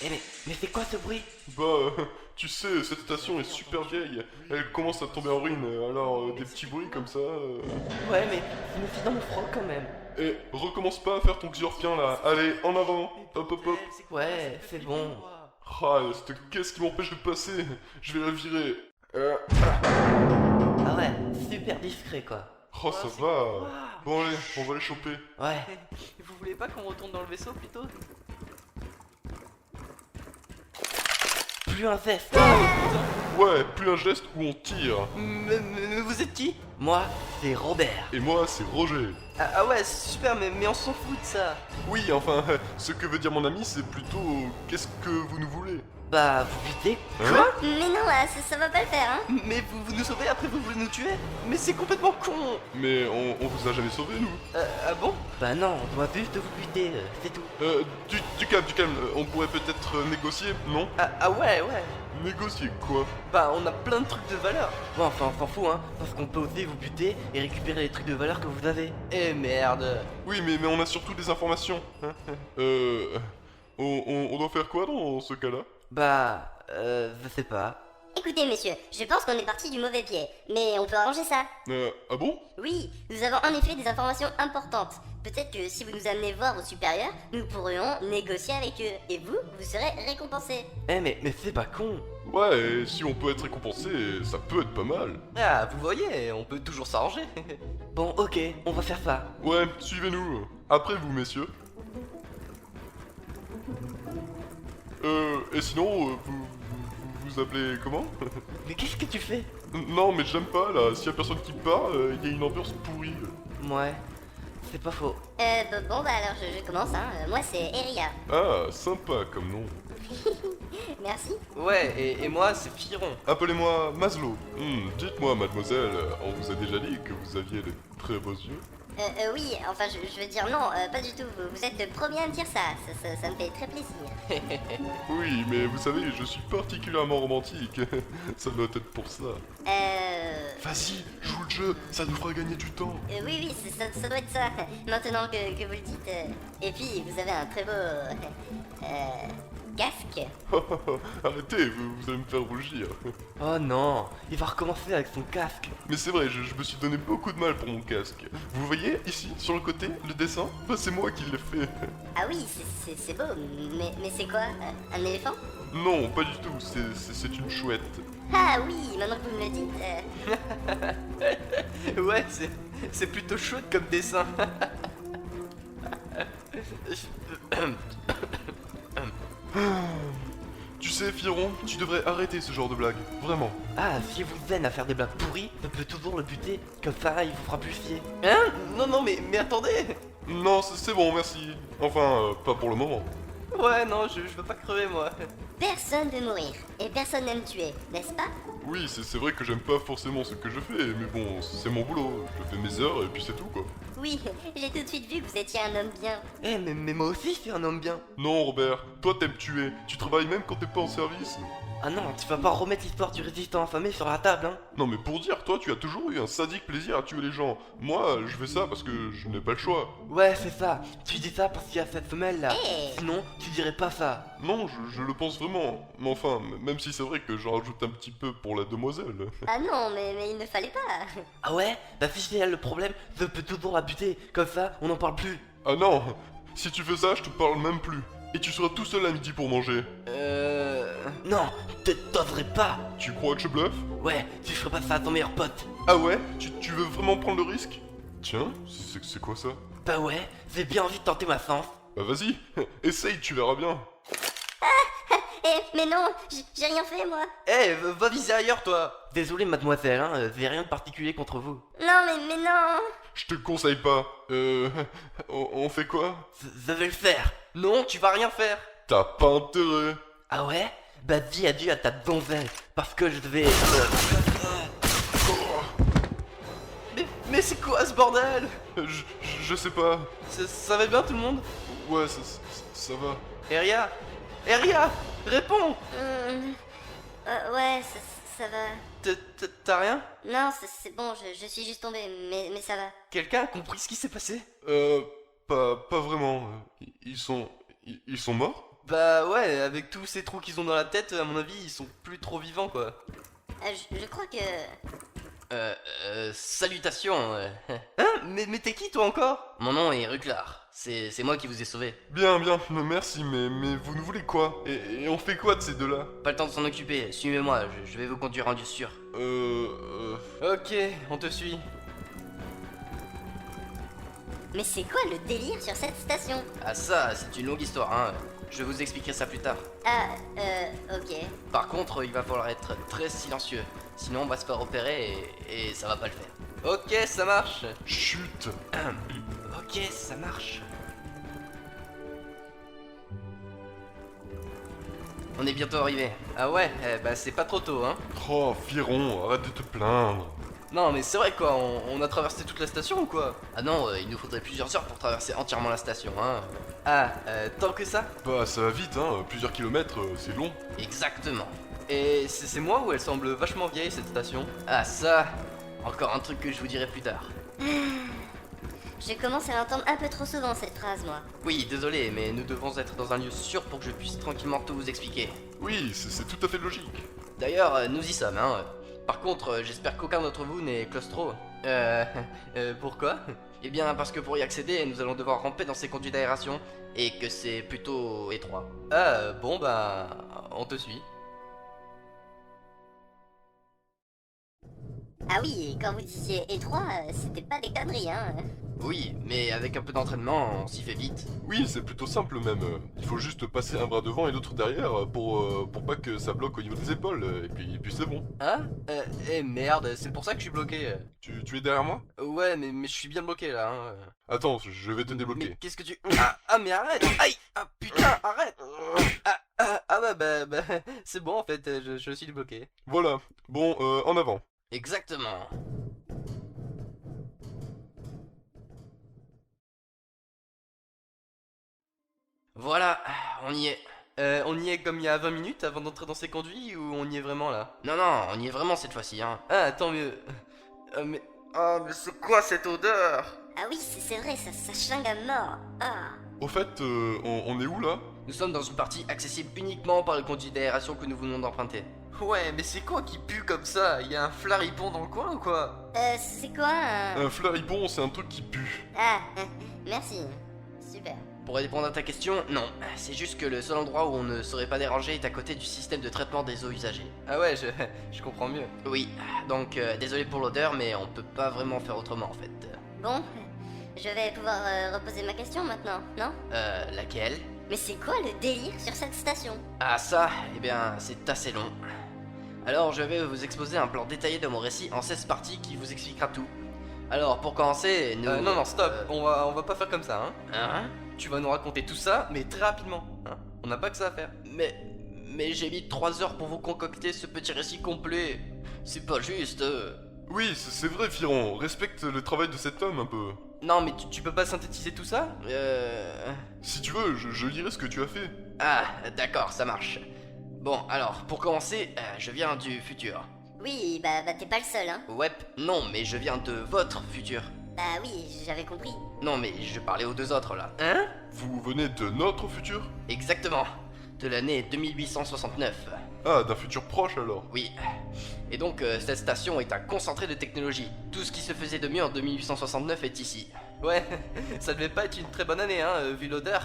Eh mais c'est quoi ce bruit? Bah, tu sais, cette station est super vieille. Elle commence à tomber en ruine, alors des petits bruits comme ça. Ouais mais ça me fait dans mon froc quand même. Et recommence pas à faire ton xurpien là. Allez, en avant. Hop hop hop. C'est quoi? Ouais, Ça me fait c'est flipper, bon. moi. Ah, cette caisse qui m'empêche de passer. Je vais la virer. Ah ouais, super discret quoi. Oh, ça c'est va. quoi? Bon allez, on va les choper. Ouais. Eh, vous voulez pas qu'on retourne dans le vaisseau plutôt? Plus un zeste. Ouais, plus un geste où on tire. Mais vous êtes qui? Moi, c'est Robert. Et moi, c'est Roger. Ah ouais, super, mais on s'en fout de ça. Oui, enfin, ce que veut dire mon ami, c'est plutôt qu'est-ce que vous nous voulez. Bah vous butez. Hein? Mais non, là, ça va pas le faire, hein. Mais vous nous sauvez, après vous voulez nous tuer? Mais c'est complètement con. Mais on vous a jamais sauvé, nous. Ah bon? Bah non, on doit juste vous buter, c'est tout. Du calme, on pourrait peut-être négocier, non? Ah ouais. Négocier quoi? Bah on a plein de trucs de valeur. Bon enfin on s'en fout hein, parce qu'on peut aussi vous buter et récupérer les trucs de valeur que vous avez. Eh merde. Oui, mais on a surtout des informations. On doit faire quoi dans ce cas-là? Bah, je sais pas. Écoutez, monsieur, je pense qu'on est parti du mauvais pied. Mais on peut arranger ça. Ah bon? Oui, nous avons en effet des informations importantes. Peut-être que si vous nous amenez voir vos supérieurs, nous pourrions négocier avec eux. Et vous serez récompensés. Eh mais c'est pas con. Ouais, et si on peut être récompensé, ça peut être pas mal. Ah vous voyez, on peut toujours s'arranger. Bon ok, on va faire ça. Ouais, suivez-nous. Après vous, messieurs. Et sinon, vous appelez comment? Mais qu'est-ce que tu fais? Non, mais j'aime pas, là. S'il y a personne qui parle, il y a une ambiance pourrie. Ouais, c'est pas faux. Bon, bah alors je commence, hein. Moi, c'est Eria. Ah, sympa comme nom. Merci. Ouais, et moi c'est Firon. Appelez-moi Maslow. Dites-moi, mademoiselle, on vous a déjà dit que vous aviez de très beaux yeux? Oui, enfin, je veux dire non, pas du tout. Vous êtes le premier à me dire ça. Ça me fait très plaisir. Oui, mais vous savez, je suis particulièrement romantique. Ça doit être pour ça. Vas-y, joue le jeu, ça nous fera gagner du temps. Oui, ça doit être ça. Maintenant que vous le dites. Et puis, vous avez un très beau. Casque. Arrêtez, vous allez me faire rougir. Oh non, il va recommencer avec son casque. Mais c'est vrai, je me suis donné beaucoup de mal pour mon casque. Vous voyez, ici, sur le côté, le dessin? Bah, c'est moi qui l'ai fait. Ah oui, c'est beau. Mais c'est quoi? Un éléphant? Non, pas du tout, c'est une chouette. Ah oui, maintenant que vous me le dites. Ouais, c'est plutôt chouette comme dessin. Tu sais, Firon, tu devrais arrêter ce genre de blague. Vraiment. Ah, si vous êtes à faire des blagues pourries, on peut toujours le buter. Comme ça, il vous fera plus fier. Hein? Non, mais attendez. Non, c'est bon, merci. Enfin, pas pour le moment. Ouais, non, je veux pas crever moi. Personne veut mourir. Et personne n'aime tuer, n'est-ce pas? Oui, c'est vrai que j'aime pas forcément ce que je fais, mais bon, c'est mon boulot. Je fais mes heures et puis c'est tout, quoi. Oui, j'ai tout de suite vu que vous étiez un homme bien. Eh mais moi aussi je suis un homme bien. Non, Robert, toi t'aimes tuer. Tu travailles même quand t'es pas en service. Ah non, tu vas pas remettre l'histoire du résistant affamé sur la table, hein. Non mais pour dire, toi tu as toujours eu un sadique plaisir à tuer les gens. Moi, je fais ça parce que je n'ai pas le choix. Ouais, c'est ça. Tu dis ça parce qu'il y a cette femelle là. Hey. Sinon, tu dirais pas ça. Non, je le pense vraiment. Mais enfin, même si c'est vrai que j'en rajoute un petit peu pour la demoiselle. Ah non, mais il ne fallait pas. Ah ouais? Bah si c'est elle le problème, je peux toujours la buter. Comme ça, on n'en parle plus. Ah non, si tu fais ça, je te parle même plus. Et tu seras tout seul à midi pour manger. Non, t'oserais pas. Tu crois que je bluffe? Ouais, tu ferais pas ça à ton meilleur pote. Ah ouais? Tu veux vraiment prendre le risque? Tiens, c'est quoi ça? Bah ouais, j'ai bien envie de tenter ma chance. Bah vas-y, essaye, tu verras bien. Mais non, j'ai rien fait moi. Eh, va viser ailleurs toi. Désolé mademoiselle, hein, j'ai rien de particulier contre vous. Non, mais non. Je te conseille pas. On fait quoi? Je vais le faire. Non, tu vas rien faire. T'as pas intérêt. Ah ouais? Bah dis adieu à ta donzelle, parce que je vais... Mais c'est quoi ce bordel? Je sais pas. Ça va bien tout le monde? Ouais, ça va. Eria? Eria? Réponds! Ouais, ça va. T'as rien? Non, c'est bon, je suis juste tombé, mais ça va. Quelqu'un a compris ce qui s'est passé? Pas vraiment. Ils sont morts? Bah ouais, avec tous ces trous qu'ils ont dans la tête, à mon avis, ils sont plus trop vivants quoi. Je crois que... Salutations. Hein? Mais t'es qui toi encore? Mon nom est Ruclar. C'est moi qui vous ai sauvé. Bien, merci, mais vous nous voulez quoi? Et on fait quoi de ces deux-là? Pas le temps de s'en occuper, suivez-moi, je vais vous conduire en lieu sûr. Ok, on te suit. Mais c'est quoi le délire sur cette station? Ah ça, c'est une longue histoire, hein. Je vous expliquerai ça plus tard. Ah, ok. Par contre, il va falloir être très silencieux. Sinon, on va se faire repérer et ça va pas le faire. Ok, ça marche. Chut! Ok, ça marche. On est bientôt arrivé. Ah ouais, bah c'est pas trop tôt, hein. Oh, Firon, arrête de te plaindre. Non, mais c'est vrai quoi, on a traversé toute la station ou quoi? Ah non, il nous faudrait plusieurs heures pour traverser entièrement la station, hein. Ah, tant que ça? Bah, ça va vite, hein. Plusieurs kilomètres, c'est long. Exactement. Et c'est moi ou elle semble vachement vieille cette station? Ah ça, encore un truc que je vous dirai plus tard. Je commence à l'entendre un peu trop souvent cette phrase, moi. Oui, désolé, mais nous devons être dans un lieu sûr pour que je puisse tranquillement tout vous expliquer. Oui, c'est tout à fait logique. D'ailleurs, nous y sommes, hein. Par contre, j'espère qu'aucun d'entre vous n'est claustro. Pourquoi? Eh bien, parce que pour y accéder, nous allons devoir ramper dans ces conduits d'aération, et que c'est plutôt étroit. Ah, bon bah, on te suit. Ah oui, et quand vous disiez étroit, c'était pas des conneries, hein. Oui, mais avec un peu d'entraînement, on s'y fait vite. Oui, c'est plutôt simple même. Il faut juste passer un bras devant et l'autre derrière pour pas que ça bloque au niveau des épaules. Et puis c'est bon. Hein? Merde, c'est pour ça que je suis bloqué. Tu es derrière moi? Ouais, mais je suis bien bloqué là, hein. Attends, je vais te débloquer. Mais qu'est-ce que tu... Ah, mais arrête! Aïe! Ah, putain, arrête! Bah, c'est bon en fait, je suis débloqué. Voilà. Bon, en avant. Exactement. Voilà, on y est. On y est comme il y a 20 minutes avant d'entrer dans ces conduits ou on y est vraiment là? Non, on y est vraiment cette fois-ci, hein. Ah, tant mieux. Mais c'est quoi cette odeur? Ah oui, c'est vrai, ça chlingue à mort. Ah. Au fait, on est où là? Nous sommes dans une partie accessible uniquement par le conduit d'aération que nous venons d'emprunter. Ouais, mais c'est quoi qui pue comme ça? Y a un flaripon dans le coin ou quoi? C'est quoi Un flaripon, c'est un truc qui pue. Ah, merci. Super. Pour répondre à ta question, non. C'est juste que le seul endroit où on ne serait pas dérangé est à côté du système de traitement des eaux usagées. Ah ouais, je comprends mieux. Oui, donc désolé pour l'odeur, mais on peut pas vraiment faire autrement en fait. Bon, je vais pouvoir reposer ma question maintenant, non? Laquelle? Mais c'est quoi le délire sur cette station? Ah ça, eh bien, c'est assez long. Alors je vais vous exposer un plan détaillé de mon récit en 16 parties qui vous expliquera tout. Alors pour commencer, nous... non, stop, on va pas faire comme ça, hein. Hein? Tu vas nous raconter tout ça, mais très rapidement, hein. On n'a pas que ça à faire. Mais j'ai mis 3 heures pour vous concocter ce petit récit complet. C'est pas juste. Oui, c'est vrai, Firon. Respecte le travail de cet homme un peu. Non, mais tu peux pas synthétiser tout ça? Si tu veux, je lirai ce que tu as fait. Ah, d'accord, ça marche. Bon, alors, pour commencer, je viens du futur. Oui, bah t'es pas le seul, hein. Ouais, non, mais je viens de votre futur. Bah oui, j'avais compris. Non, mais je parlais aux deux autres là. Hein? Vous venez de notre futur? Exactement. De l'année 2869. Ah, d'un futur proche alors. Oui. Et donc, cette station est un concentré de technologie. Tout ce qui se faisait de mieux en 2869 est ici. Ouais, ça devait pas être une très bonne année, hein, vu l'odeur.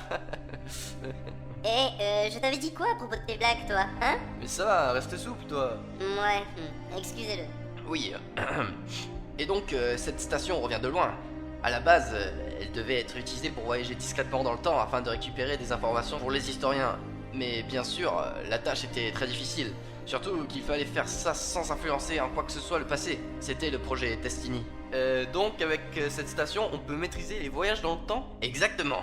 Je t'avais dit quoi à propos de tes blagues, toi, hein? Mais ça va, reste souple, toi. Ouais, excusez-le. Oui. Et donc, cette station revient de loin. À la base, elle devait être utilisée pour voyager discrètement dans le temps afin de récupérer des informations pour les historiens. Mais bien sûr, la tâche était très difficile. Surtout qu'il fallait faire ça sans influencer en quoi que ce soit le passé. C'était le projet Destiny. Donc, avec cette station, on peut maîtriser les voyages dans le temps? Exactement.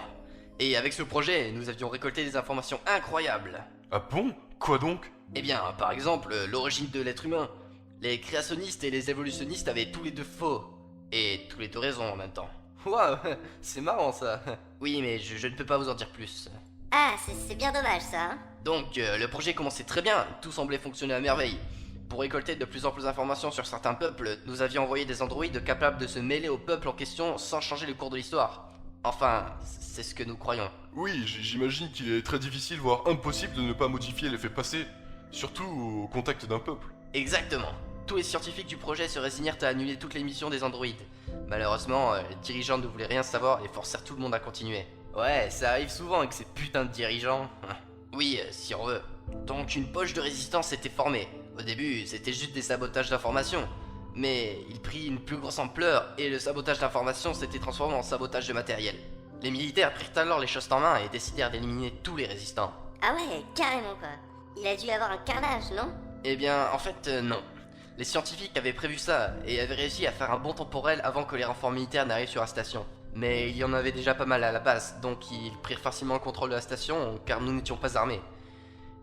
Et avec ce projet, nous avions récolté des informations incroyables. Ah bon? Quoi donc? Eh bien, par exemple, l'origine de l'être humain. Les créationnistes et les évolutionnistes avaient tous les deux faux. Et tous les deux raison en même temps. Waouh, c'est marrant ça. Oui, mais je ne peux pas vous en dire plus. Ah, c'est bien dommage, ça, hein. Donc, le projet commençait très bien, tout semblait fonctionner à merveille. Pour récolter de plus en plus d'informations sur certains peuples, nous avions envoyé des androïdes capables de se mêler au peuple en question sans changer le cours de l'histoire. Enfin, c'est ce que nous croyons. Oui, j'imagine qu'il est très difficile, voire impossible de ne pas modifier les faits passés. Surtout au contact d'un peuple. Exactement. Tous les scientifiques du projet se résignèrent à annuler toutes les missions des androïdes. Malheureusement, les dirigeants ne voulaient rien savoir et forcèrent tout le monde à continuer. Ouais, ça arrive souvent avec ces putains de dirigeants. Oui, si on veut. Donc une poche de résistance s'était formée. Au début, c'était juste des sabotages d'informations. Mais il prit une plus grosse ampleur et le sabotage d'informations s'était transformé en sabotage de matériel. Les militaires prirent alors les choses en main et décidèrent d'éliminer tous les résistants. Ah ouais, carrément, quoi. Il a dû y avoir un carnage, non? Eh bien, en fait, non. Les scientifiques avaient prévu ça et avaient réussi à faire un bond temporel avant que les renforts militaires n'arrivent sur la station. Mais il y en avait déjà pas mal à la base, donc ils prirent facilement le contrôle de la station car nous n'étions pas armés.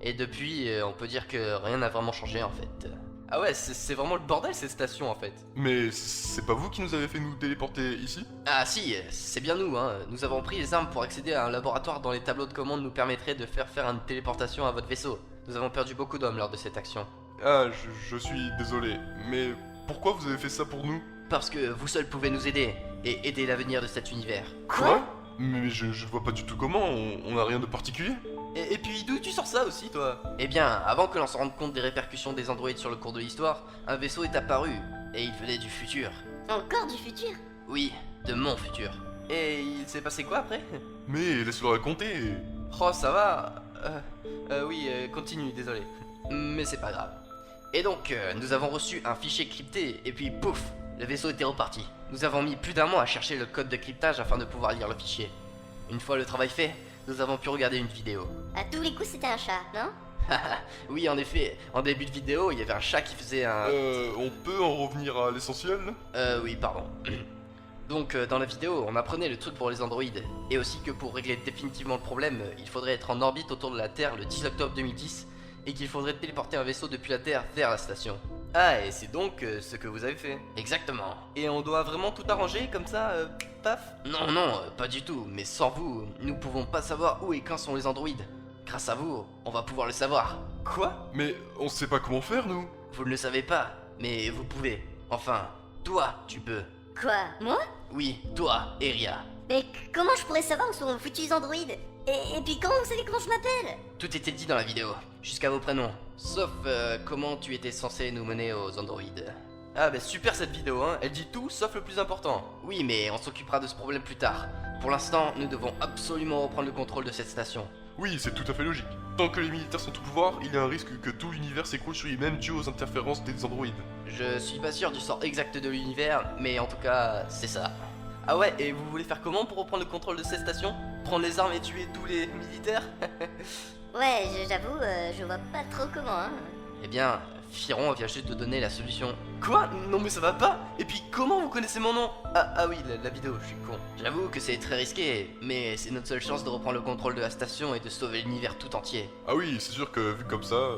Et depuis, on peut dire que rien n'a vraiment changé en fait. Ah ouais, c'est vraiment le bordel cette station en fait. Mais c'est pas vous qui nous avez fait nous téléporter ici? Ah si, c'est bien nous, hein. Nous avons pris les armes pour accéder à un laboratoire dont les tableaux de commande nous permettraient de faire une téléportation à votre vaisseau. Nous avons perdu beaucoup d'hommes lors de cette action. Ah, je suis désolé, mais pourquoi vous avez fait ça pour nous? Parce que vous seuls pouvez nous aider, et aider l'avenir de cet univers. Quoi? Mais je vois pas du tout comment, on a rien de particulier. Et puis d'où tu sors ça aussi toi? Eh bien, avant que l'on se rende compte des répercussions des androïdes sur le cours de l'histoire, un vaisseau est apparu, et il venait du futur. Encore du futur? Oui, de mon futur. Et il s'est passé quoi après? Mais laisse-le raconter. Oh ça va. Oui, continue, désolé. Mais c'est pas grave. Et donc, nous avons reçu un fichier crypté, et puis pouf, le vaisseau était reparti. Nous avons mis plus d'un mois à chercher le code de cryptage afin de pouvoir lire le fichier. Une fois le travail fait, nous avons pu regarder une vidéo. À tous les coups, c'était un chat, non? Oui, en effet, en début de vidéo, il y avait un chat qui faisait un... On peut en revenir à l'essentiel? Oui, pardon. Donc, dans la vidéo, on apprenait le truc pour les androïdes, et aussi que pour régler définitivement le problème, il faudrait être en orbite autour de la Terre le 10 octobre 2010, et qu'il faudrait téléporter un vaisseau depuis la Terre vers la station. Ah, et c'est donc ce que vous avez fait? Exactement. Et on doit vraiment tout arranger comme ça, paf? Non, non, pas du tout, mais sans vous, nous pouvons pas savoir où et quand sont les androïdes. Grâce à vous, on va pouvoir le savoir. Quoi? Mais on sait pas comment faire, nous. Vous ne le savez pas, mais vous pouvez. Enfin, toi, tu peux. Quoi? Moi? Oui, toi, Eria. Mais comment je pourrais savoir où sont vos foutus androïdes? Et puis comment vous savez comment je m'appelle? Tout était dit dans la vidéo, jusqu'à vos prénoms. Sauf comment tu étais censé nous mener aux androïdes. Ah bah super cette vidéo, hein. Elle dit tout sauf le plus important. Oui, mais on s'occupera de ce problème plus tard. Pour l'instant, nous devons absolument reprendre le contrôle de cette station. Oui, c'est tout à fait logique. Tant que les militaires sont au pouvoir, il y a un risque que tout l'univers s'écroule sur lui-même dû aux interférences des androïdes. Je suis pas sûr du sort exact de l'univers, mais en tout cas, c'est ça. Ah ouais, et vous voulez faire comment pour reprendre le contrôle de cette station? Prendre les armes et tuer tous les militaires? Ouais, j'avoue, je vois pas trop comment, hein. Eh bien, Firon vient juste de donner la solution. Quoi? Non mais ça va pas. Et puis comment vous connaissez mon nom? Ah oui, la vidéo, je suis con. J'avoue que c'est très risqué, mais c'est notre seule chance de reprendre le contrôle de la station et de sauver l'univers tout entier. Ah oui, c'est sûr que vu comme ça...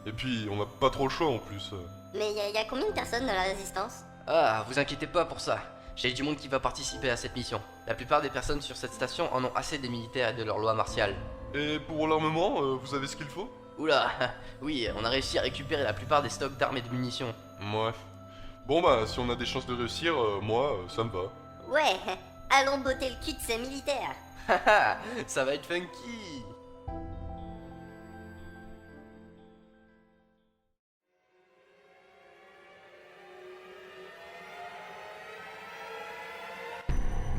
Et puis, on n'a pas trop le choix en plus. Mais y a combien de personnes dans la résistance? Ah, vous inquiétez pas pour ça. J'ai du monde qui va participer à cette mission. La plupart des personnes sur cette station en ont assez des militaires et de leur loi martiale. Et pour l'armement, vous avez ce qu'il faut? Oula, oui, on a réussi à récupérer la plupart des stocks d'armes et de munitions. Ouais. Bon bah, si on a des chances de réussir, moi, ça me va. Ouais, allons botter le cul de ces militaires. Haha, ça va être funky.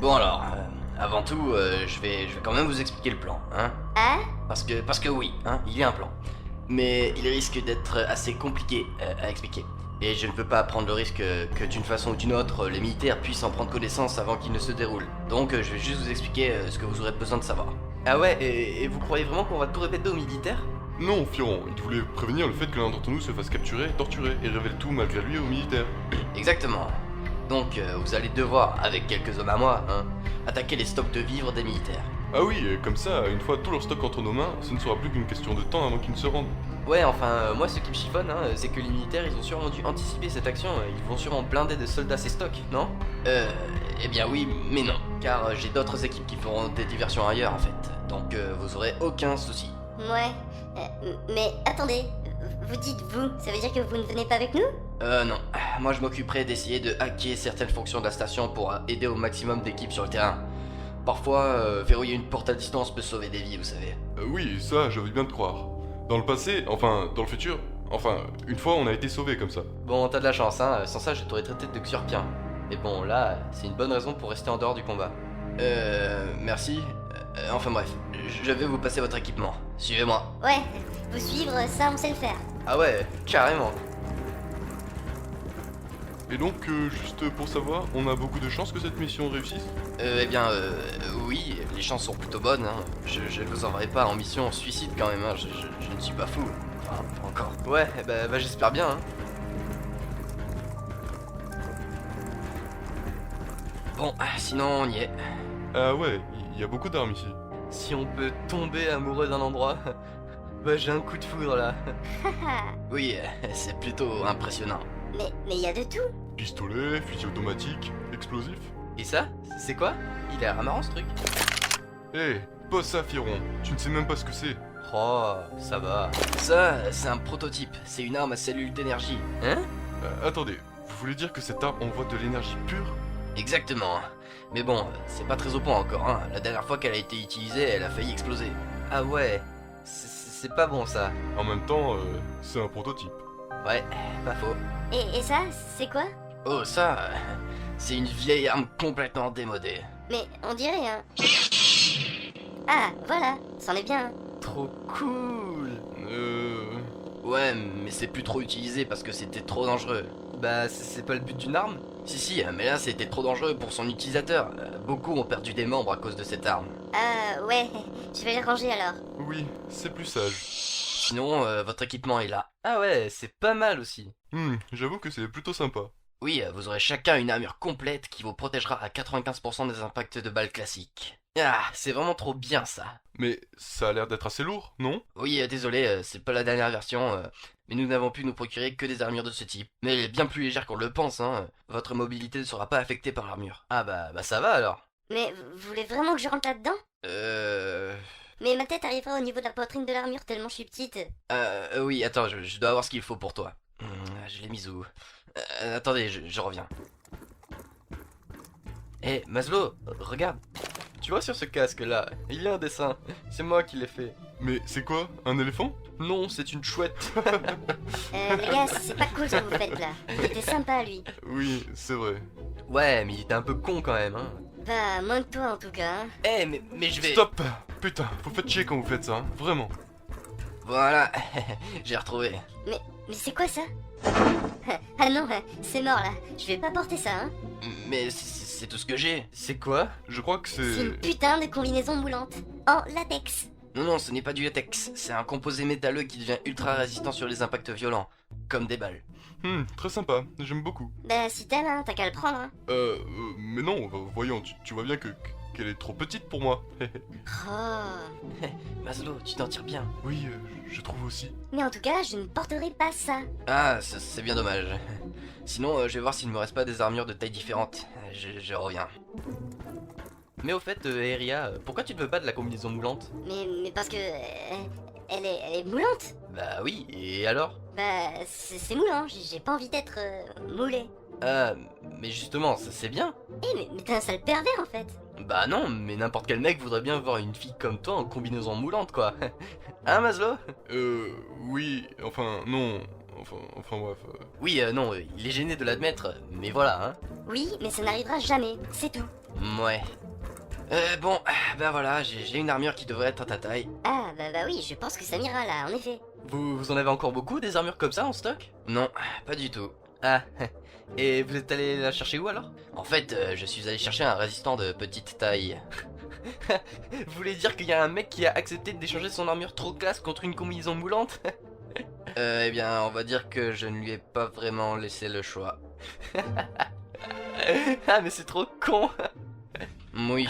Bon alors, avant tout, je vais quand même vous expliquer le plan, hein. Hein? Parce que oui, hein, il y a un plan. Mais il risque d'être assez compliqué à expliquer. Et je ne veux pas prendre le risque que d'une façon ou d'une autre, les militaires puissent en prendre connaissance avant qu'il ne se déroule. Donc je vais juste vous expliquer ce que vous aurez besoin de savoir. Ah ouais, et vous croyez vraiment qu'on va tout répéter aux militaires? Non, Firon, il voulait prévenir le fait que l'un d'entre nous se fasse capturer et torturer, et révèle tout malgré lui aux militaires. Exactement. Donc vous allez devoir, avec quelques hommes à moi, hein, attaquer les stocks de vivres des militaires. Ah oui, et comme ça, une fois tout leur stock entre nos mains, ce ne sera plus qu'une question de temps avant qu'ils ne se rendent. Ouais, enfin, moi ce qui me chiffonne, hein, c'est que les militaires, ils ont sûrement dû anticiper cette action, ils vont sûrement blinder de soldats ces stocks, non? Eh bien oui, mais non, car j'ai d'autres équipes qui feront des diversions ailleurs en fait, donc vous aurez aucun souci. Ouais. Mais attendez, vous dites vous, ça veut dire que vous ne venez pas avec nous? Non, moi je m'occuperai d'essayer de hacker certaines fonctions de la station pour aider au maximum d'équipes sur le terrain. Parfois, verrouiller une porte à distance peut sauver des vies, vous savez. Oui, ça, je veux bien te croire. Dans le passé, enfin, dans le futur, enfin, une fois on a été sauvés comme ça. Bon, t'as de la chance, hein, sans ça je t'aurais traité de xurpien. Mais bon, là, c'est une bonne raison pour rester en dehors du combat. Merci. Enfin bref, je vais vous passer votre équipement. Suivez-moi. Ouais, vous suivre, ça on sait le faire. Ah ouais, carrément. Et donc, juste pour savoir, on a beaucoup de chances que cette mission réussisse? Eh bien, oui, les chances sont plutôt bonnes, hein. Je ne vous enverrai pas en mission suicide quand même, hein. Je ne suis pas fou. Enfin, pas encore. Ouais, bah j'espère bien, hein. Bon, sinon on y est. Ah ouais, il y a beaucoup d'armes ici. Si on peut tomber amoureux d'un endroit, bah j'ai un coup de foudre là. Oui, c'est plutôt impressionnant. Mais il y a de tout. Pistolet, fusil automatique, explosif. Et ça, c'est quoi? Il a l'air marrant ce truc. Hé, pas ça, Firon, tu ne sais même pas ce que c'est. Oh, ça va. Ça, c'est un prototype, c'est une arme à cellules d'énergie. Hein? Attendez, vous voulez dire que cette arme envoie de l'énergie pure? Exactement. Mais bon, c'est pas très au point encore, hein. La dernière fois qu'elle a été utilisée, elle a failli exploser. Ah ouais, c'est pas bon ça. En même temps, c'est un prototype. Ouais, pas faux. Et ça, c'est quoi? Oh, ça, c'est une vieille arme complètement démodée. Mais on dirait, hein. Ah, voilà, c'en est bien. Trop cool. Ouais, mais c'est plus trop utilisé parce que c'était trop dangereux. Bah, c'est pas le but d'une arme? Si, mais là c'était trop dangereux pour son utilisateur. Beaucoup ont perdu des membres à cause de cette arme. Ah, ouais, je vais les ranger alors. Oui, c'est plus sage. Sinon, votre équipement est là. Ah ouais, c'est pas mal aussi. J'avoue que c'est plutôt sympa. Oui, vous aurez chacun une armure complète qui vous protégera à 95% des impacts de balles classiques. Ah, c'est vraiment trop bien ça. Mais ça a l'air d'être assez lourd, non? Oui, désolé, c'est pas la dernière version, mais nous n'avons pu nous procurer que des armures de ce type. Mais elle est bien plus légère qu'on le pense, hein. Votre mobilité ne sera pas affectée par l'armure. Ah bah ça va alors. Mais vous voulez vraiment que je rentre là-dedans? Mais ma tête arrivera au niveau de la poitrine de l'armure tellement je suis petite. Oui, attends, je dois avoir ce qu'il faut pour toi. Je l'ai mise où? Attendez, je reviens. Hé, Maslow, regarde. Tu vois sur ce casque là, il y a un dessin. C'est moi qui l'ai fait. Mais c'est quoi? Un éléphant? Non, c'est une chouette. Les gars, c'est pas cool ce que vous faites là. Il était sympa lui. Oui, c'est vrai. Ouais, mais il était un peu con quand même, hein. Bah, moins que toi en tout cas. Hein. Eh, mais je vais... Stop! Putain, vous faites chier quand vous faites ça, hein. Vraiment. Voilà, j'ai retrouvé. Mais c'est quoi ça? Ah non, c'est mort là. Je vais pas porter ça, hein. Mais c'est tout ce que j'ai. C'est quoi? Je crois que C'est c'est... une putain de combinaison moulante. En latex. Non, ce n'est pas du latex. C'est un composé métalleux qui devient ultra résistant sur les impacts violents. Comme des balles. Très sympa, j'aime beaucoup. Bah si t'aimes, hein, t'as qu'à le prendre, hein. Mais non, voyons, tu vois bien qu'elle est trop petite pour moi. Oh. Maslow, tu t'en tires bien. Oui, je trouve aussi. Mais en tout cas, je ne porterai pas ça. Ah, c'est bien dommage. Sinon, je vais voir s'il ne me reste pas des armures de taille différente. Je reviens. Mais au fait, Eria, pourquoi tu ne veux pas de la combinaison moulante? Mais parce que... elle est moulante. Bah oui, et alors? Bah, c'est moulant, j'ai pas envie d'être moulé. Mais justement, ça c'est bien. Mais t'es un sale pervers en fait. Bah non, mais n'importe quel mec voudrait bien voir une fille comme toi en combinaison moulante, quoi. Hein, Maslow? Oui, enfin, non. Enfin bref. Oui, non, il est gêné de l'admettre, mais voilà, hein. Oui, mais ça n'arrivera jamais, c'est tout. Ouais. Bon, bah voilà, j'ai une armure qui devrait être à ta taille. Ah, bah oui, je pense que ça m'ira là, en effet. Vous en avez encore beaucoup des armures comme ça en stock? Non, pas du tout. Ah, et vous êtes allé la chercher où alors? En fait, je suis allé chercher un résistant de petite taille. Vous voulez dire qu'il y a un mec qui a accepté d'échanger son armure trop classe contre une combinaison moulante? Eh bien, on va dire que je ne lui ai pas vraiment laissé le choix. Ah, mais c'est trop con! Oui,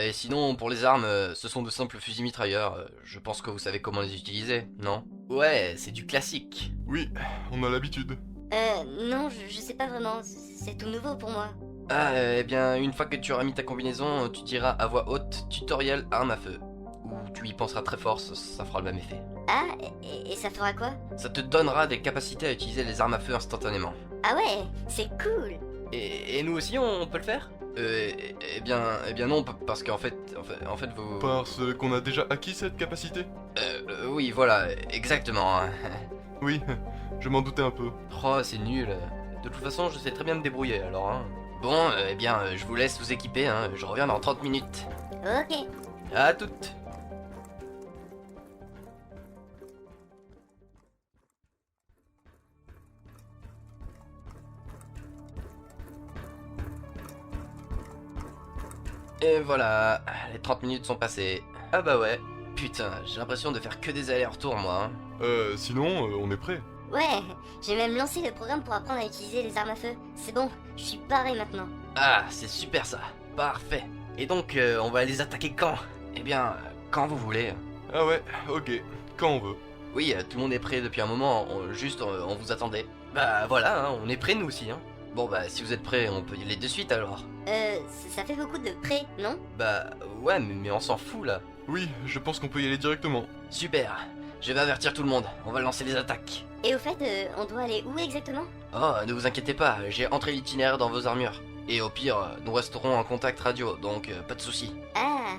et sinon, pour les armes, ce sont de simples fusils mitrailleurs. Je pense que vous savez comment les utiliser, non? Ouais, c'est du classique. Oui, on a l'habitude. Non, je sais pas vraiment, c'est tout nouveau pour moi. Ah, eh bien, une fois que tu auras mis ta combinaison, tu diras à voix haute tutoriel arme à feu. Ou tu y penseras très fort, ça fera le même effet. Ah, et ça fera quoi? Ça te donnera des capacités à utiliser les armes à feu instantanément. Ah ouais, c'est cool. Et nous aussi, on peut le faire? Eh bien non, parce qu'en fait, vous... Parce qu'on a déjà acquis cette capacité? Oui, voilà, exactement. Oui, je m'en doutais un peu. Oh, c'est nul. De toute façon, je sais très bien me débrouiller, alors, hein. Bon, eh bien, je vous laisse vous équiper, hein. Je reviens dans 30 minutes. Ok. À toutes. Et voilà, les 30 minutes sont passées. Ah bah ouais, putain, j'ai l'impression de faire que des allers-retours, moi, hein. Sinon, on est prêt. Ouais, j'ai même lancé le programme pour apprendre à utiliser les armes à feu. C'est bon, je suis paré maintenant. Ah, c'est super ça. Parfait. Et donc, on va les attaquer quand? Eh bien, quand vous voulez. Ah ouais, ok, quand on veut. Oui, tout le monde est prêt depuis un moment, on vous attendait. Bah voilà, hein, on est prêt nous aussi, hein. Bon bah, si vous êtes prêts, on peut y aller de suite alors. Ça fait beaucoup de prêt, non? Bah, ouais, mais on s'en fout là. Oui, je pense qu'on peut y aller directement. Super. Je vais avertir tout le monde, on va lancer les attaques. Et au fait, on doit aller où exactement? Oh, ne vous inquiétez pas, j'ai entré l'itinéraire dans vos armures. Et au pire, nous resterons en contact radio, donc pas de soucis. Ah,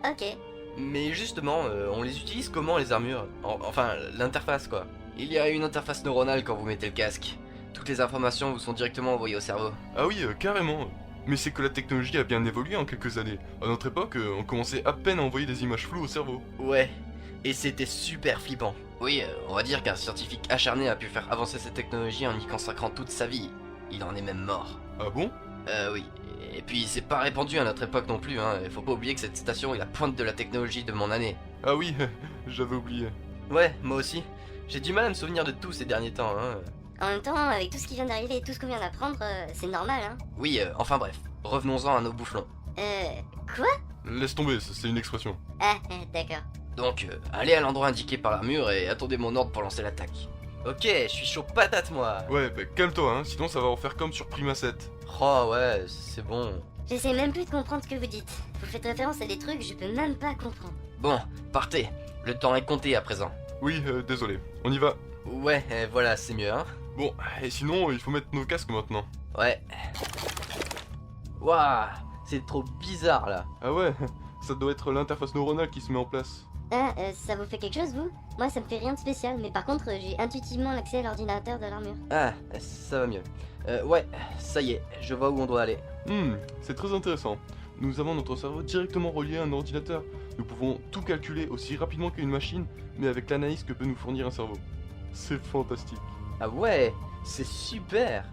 ok. Mais justement, on les utilise comment les armures? Enfin, l'interface quoi. Il y a une interface neuronale quand vous mettez le casque. Toutes les informations vous sont directement envoyées au cerveau. Ah oui, carrément. Mais c'est que la technologie a bien évolué en quelques années. À notre époque, on commençait à peine à envoyer des images floues au cerveau. Ouais, et c'était super flippant. Oui, on va dire qu'un scientifique acharné a pu faire avancer cette technologie en y consacrant toute sa vie. Il en est même mort. Ah bon? Oui. Et puis c'est pas répandu à notre époque non plus, hein. Faut pas oublier que cette station est la pointe de la technologie de mon année. Ah oui, j'avais oublié. Ouais, moi aussi. J'ai du mal à me souvenir de tout ces derniers temps, hein. En même temps, avec tout ce qui vient d'arriver et tout ce qu'on vient d'apprendre, c'est normal, hein. Oui, enfin bref. Revenons-en à nos boufflons. Quoi? Laisse tomber, c'est une expression. Ah, d'accord. Donc, allez à l'endroit indiqué par l'armure et attendez mon ordre pour lancer l'attaque. Ok, je suis chaud patate moi. Ouais, bah calme-toi, hein, sinon ça va en faire comme sur Prima 7. Oh ouais, c'est bon. J'essaie même plus de comprendre ce que vous dites. Vous faites référence à des trucs, je peux même pas comprendre. Bon, partez. Le temps est compté à présent. Oui, désolé. On y va. Ouais, voilà, c'est mieux, hein. Bon, et sinon, il faut mettre nos casques maintenant. Ouais. Waouh, c'est trop bizarre là. Ah ouais, ça doit être l'interface neuronale qui se met en place. Ah, ça vous fait quelque chose, vous? Moi, ça me fait rien de spécial, mais par contre, j'ai intuitivement l'accès à l'ordinateur de l'armure. Ah, ça va mieux. Ouais, ça y est, je vois où on doit aller. C'est très intéressant. Nous avons notre cerveau directement relié à un ordinateur. Nous pouvons tout calculer aussi rapidement qu'une machine, mais avec l'analyse que peut nous fournir un cerveau. C'est fantastique. Ah ouais, c'est super.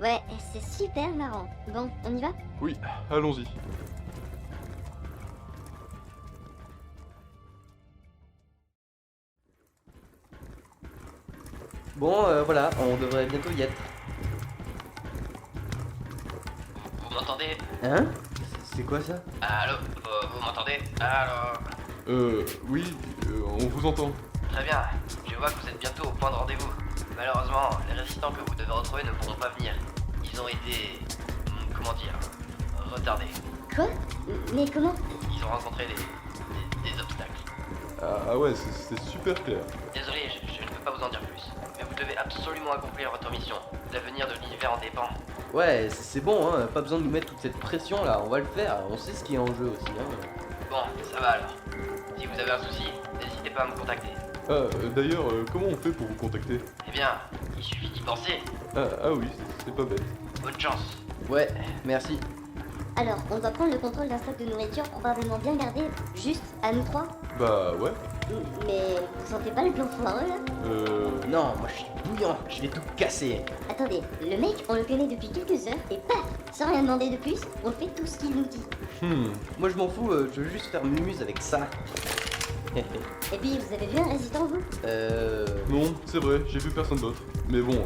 Ouais, c'est super marrant. Bon, on y va? Oui, allons-y. Bon, voilà, on devrait bientôt y être. Vous m'entendez? Hein? C'est quoi ça? Allô? Vous m'entendez? Allô? Oui, on vous entend. Très bien, je vois que vous êtes bientôt au point de rendez-vous. Malheureusement, les résistants que vous devez retrouver ne pourront pas venir. Ils ont été... comment dire... retardés. Quoi? Mais comment? Ils ont rencontré des obstacles. Ah ouais, c'est super clair. Désolé, je ne peux pas vous en dire plus. Mais vous devez absolument accomplir votre mission. L'avenir de l'univers en dépend. Ouais, c'est bon, hein. Pas besoin de nous mettre toute cette pression là. On va le faire. On sait ce qui est en jeu aussi, hein. Bon, ça va alors. Si vous avez un souci, n'hésitez pas à me contacter. Ah, d'ailleurs, comment on fait pour vous contacter? Eh bien, il suffit d'y penser. Ah oui, c'est pas bête. Bonne chance. Ouais, merci. Alors, on doit prendre le contrôle d'un stock de nourriture probablement bien gardé, juste à nous trois. Bah ouais. Mais vous sentez pas le plan foireux là? Non, moi je suis bouillant. Je vais tout casser. Attendez, le mec, on le connaît depuis quelques heures et paf, sans rien demander de plus, on fait tout ce qu'il nous dit. Moi je m'en fous, je veux juste faire mumuse avec ça. Et puis, vous avez vu un résistant vous? Non, c'est vrai, j'ai vu personne d'autre. Mais bon,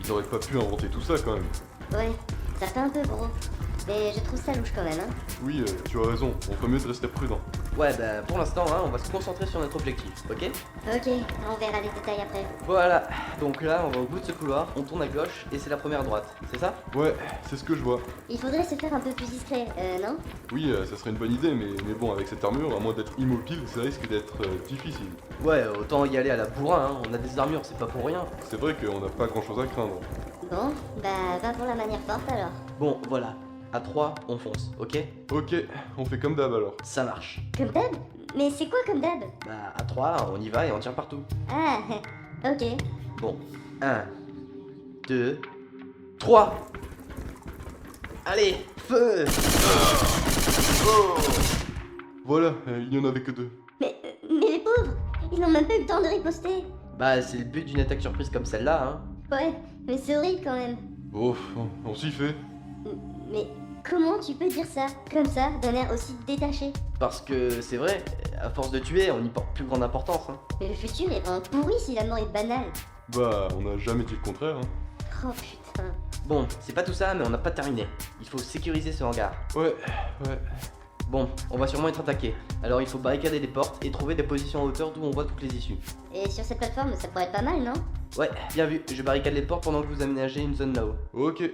ils auraient pas pu inventer tout ça quand même. Ouais, ça fait un peu gros. Mais je trouve ça louche quand même, hein. Oui, tu as raison, on ferait mieux de rester prudent. Ouais, bah pour l'instant, hein, on va se concentrer sur notre objectif, ok? Ok, on verra les détails après. Voilà, donc là on va au bout de ce couloir, on tourne à gauche et c'est la première droite, c'est ça? Ouais, c'est ce que je vois. Il faudrait se faire un peu plus discret, non? Oui, ça serait une bonne idée, mais bon, avec cette armure, à moins d'être immobile, ça risque d'être difficile. Ouais, autant y aller à la bourrin, hein. On a des armures, c'est pas pour rien. C'est vrai qu'on n'a pas grand chose à craindre. Bon, bah va pour la manière forte alors. Bon, voilà, à 3, on fonce, ok? Ok, on fait comme d'hab alors. Ça marche. Comme d'hab? Mais c'est quoi comme d'hab? Bah à 3, on y va et on tire partout. Ah, ok. Bon, 1, 2, 3. Allez, feu! Voilà, il n'y en avait que 2. Mais les pauvres, ils n'ont même pas eu le temps de riposter. Bah c'est le but d'une attaque surprise comme celle-là, hein. Ouais, mais c'est horrible quand même. Oh, on s'y fait. Mais comment tu peux dire ça? Comme ça, d'un air aussi détaché. Parce que c'est vrai, à force de tuer, on n'y porte plus grande importance, hein. Mais le futur est vraiment pourri si la mort est banale. Bah, on n'a jamais dit le contraire, hein. Oh putain. Bon, c'est pas tout ça, mais on n'a pas terminé. Il faut sécuriser ce hangar. Ouais. Bon, on va sûrement être attaqué. Alors il faut barricader des portes et trouver des positions en hauteur d'où on voit toutes les issues. Et sur cette plateforme, ça pourrait être pas mal, non? Ouais, bien vu. Je barricade les portes pendant que vous aménagez une zone là-haut. Ok.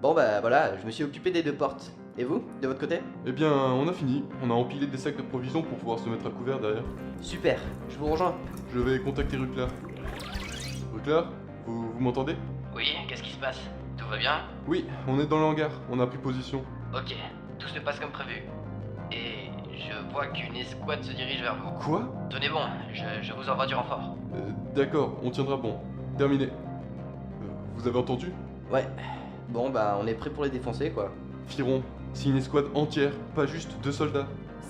Bon bah voilà, je me suis occupé des 2 portes. Et vous, de votre côté? Eh bien, on a fini. On a empilé des sacs de provisions pour pouvoir se mettre à couvert derrière. Super, je vous rejoins. Je vais contacter Ruclar. Ruclar, vous m'entendez? Oui, qu'est-ce qui se passe? Tout va bien? Oui, on est dans le hangar. On a pris position. Ok, tout se passe comme prévu. Et je vois qu'une escouade se dirige vers vous. Quoi? Tenez bon, je vous envoie du renfort. D'accord, on tiendra bon. Terminé. Vous avez entendu? Ouais. Bon bah on est prêt pour les défoncer quoi. Firon, c'est une escouade entière, pas juste 2 soldats.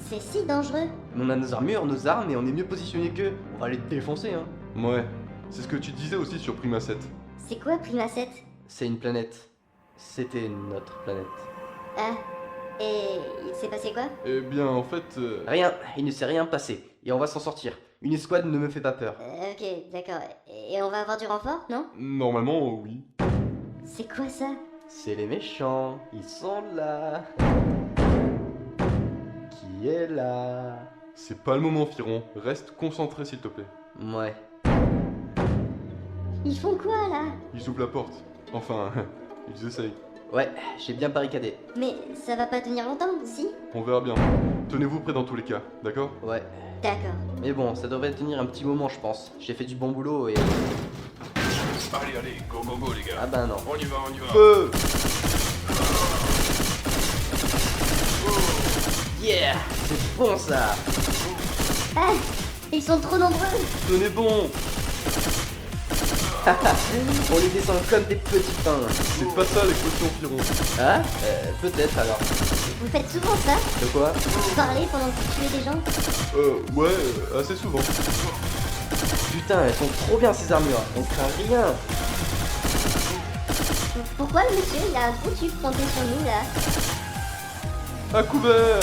C'est si dangereux. On a nos armures, nos armes et on est mieux positionné qu'eux. On va les défoncer hein. Ouais, c'est ce que tu disais aussi sur Prima 7. C'est quoi Prima 7? C'est une planète. C'était notre planète. Ah. Et il s'est passé quoi? Eh bien, en fait... Rien, il ne s'est rien passé. Et on va s'en sortir. Une escouade ne me fait pas peur. Ok, d'accord. Et on va avoir du renfort, non? Normalement, oui. C'est quoi ça? C'est les méchants. Ils sont là. Qui est là? C'est pas le moment, Firon. Reste concentré, s'il te plaît. Ouais. Ils font quoi là? Ils ouvrent la porte. Enfin, ils essayent. Ouais, j'ai bien barricadé. Mais ça va pas tenir longtemps, si? On verra bien. Tenez-vous prêts dans tous les cas, d'accord? Ouais. D'accord. Mais bon, ça devrait tenir un petit moment, je pense. J'ai fait du bon boulot et... Allez, go les gars. Ah bah non. On y va. Feu! Yeah! C'est bon ça! Ah! Ils sont trop nombreux! Tenez bon! On les descend comme des petits pains. C'est pas ça l'expression, Firon. Ah? Peut-être alors. Vous faites souvent ça? De quoi? Parler pendant que vous tuez des gens? Ouais, assez souvent. Putain, elles sont trop bien ces armures. On craint rien. Pourquoi le monsieur il a un gros tube planté sur nous là? À couvert!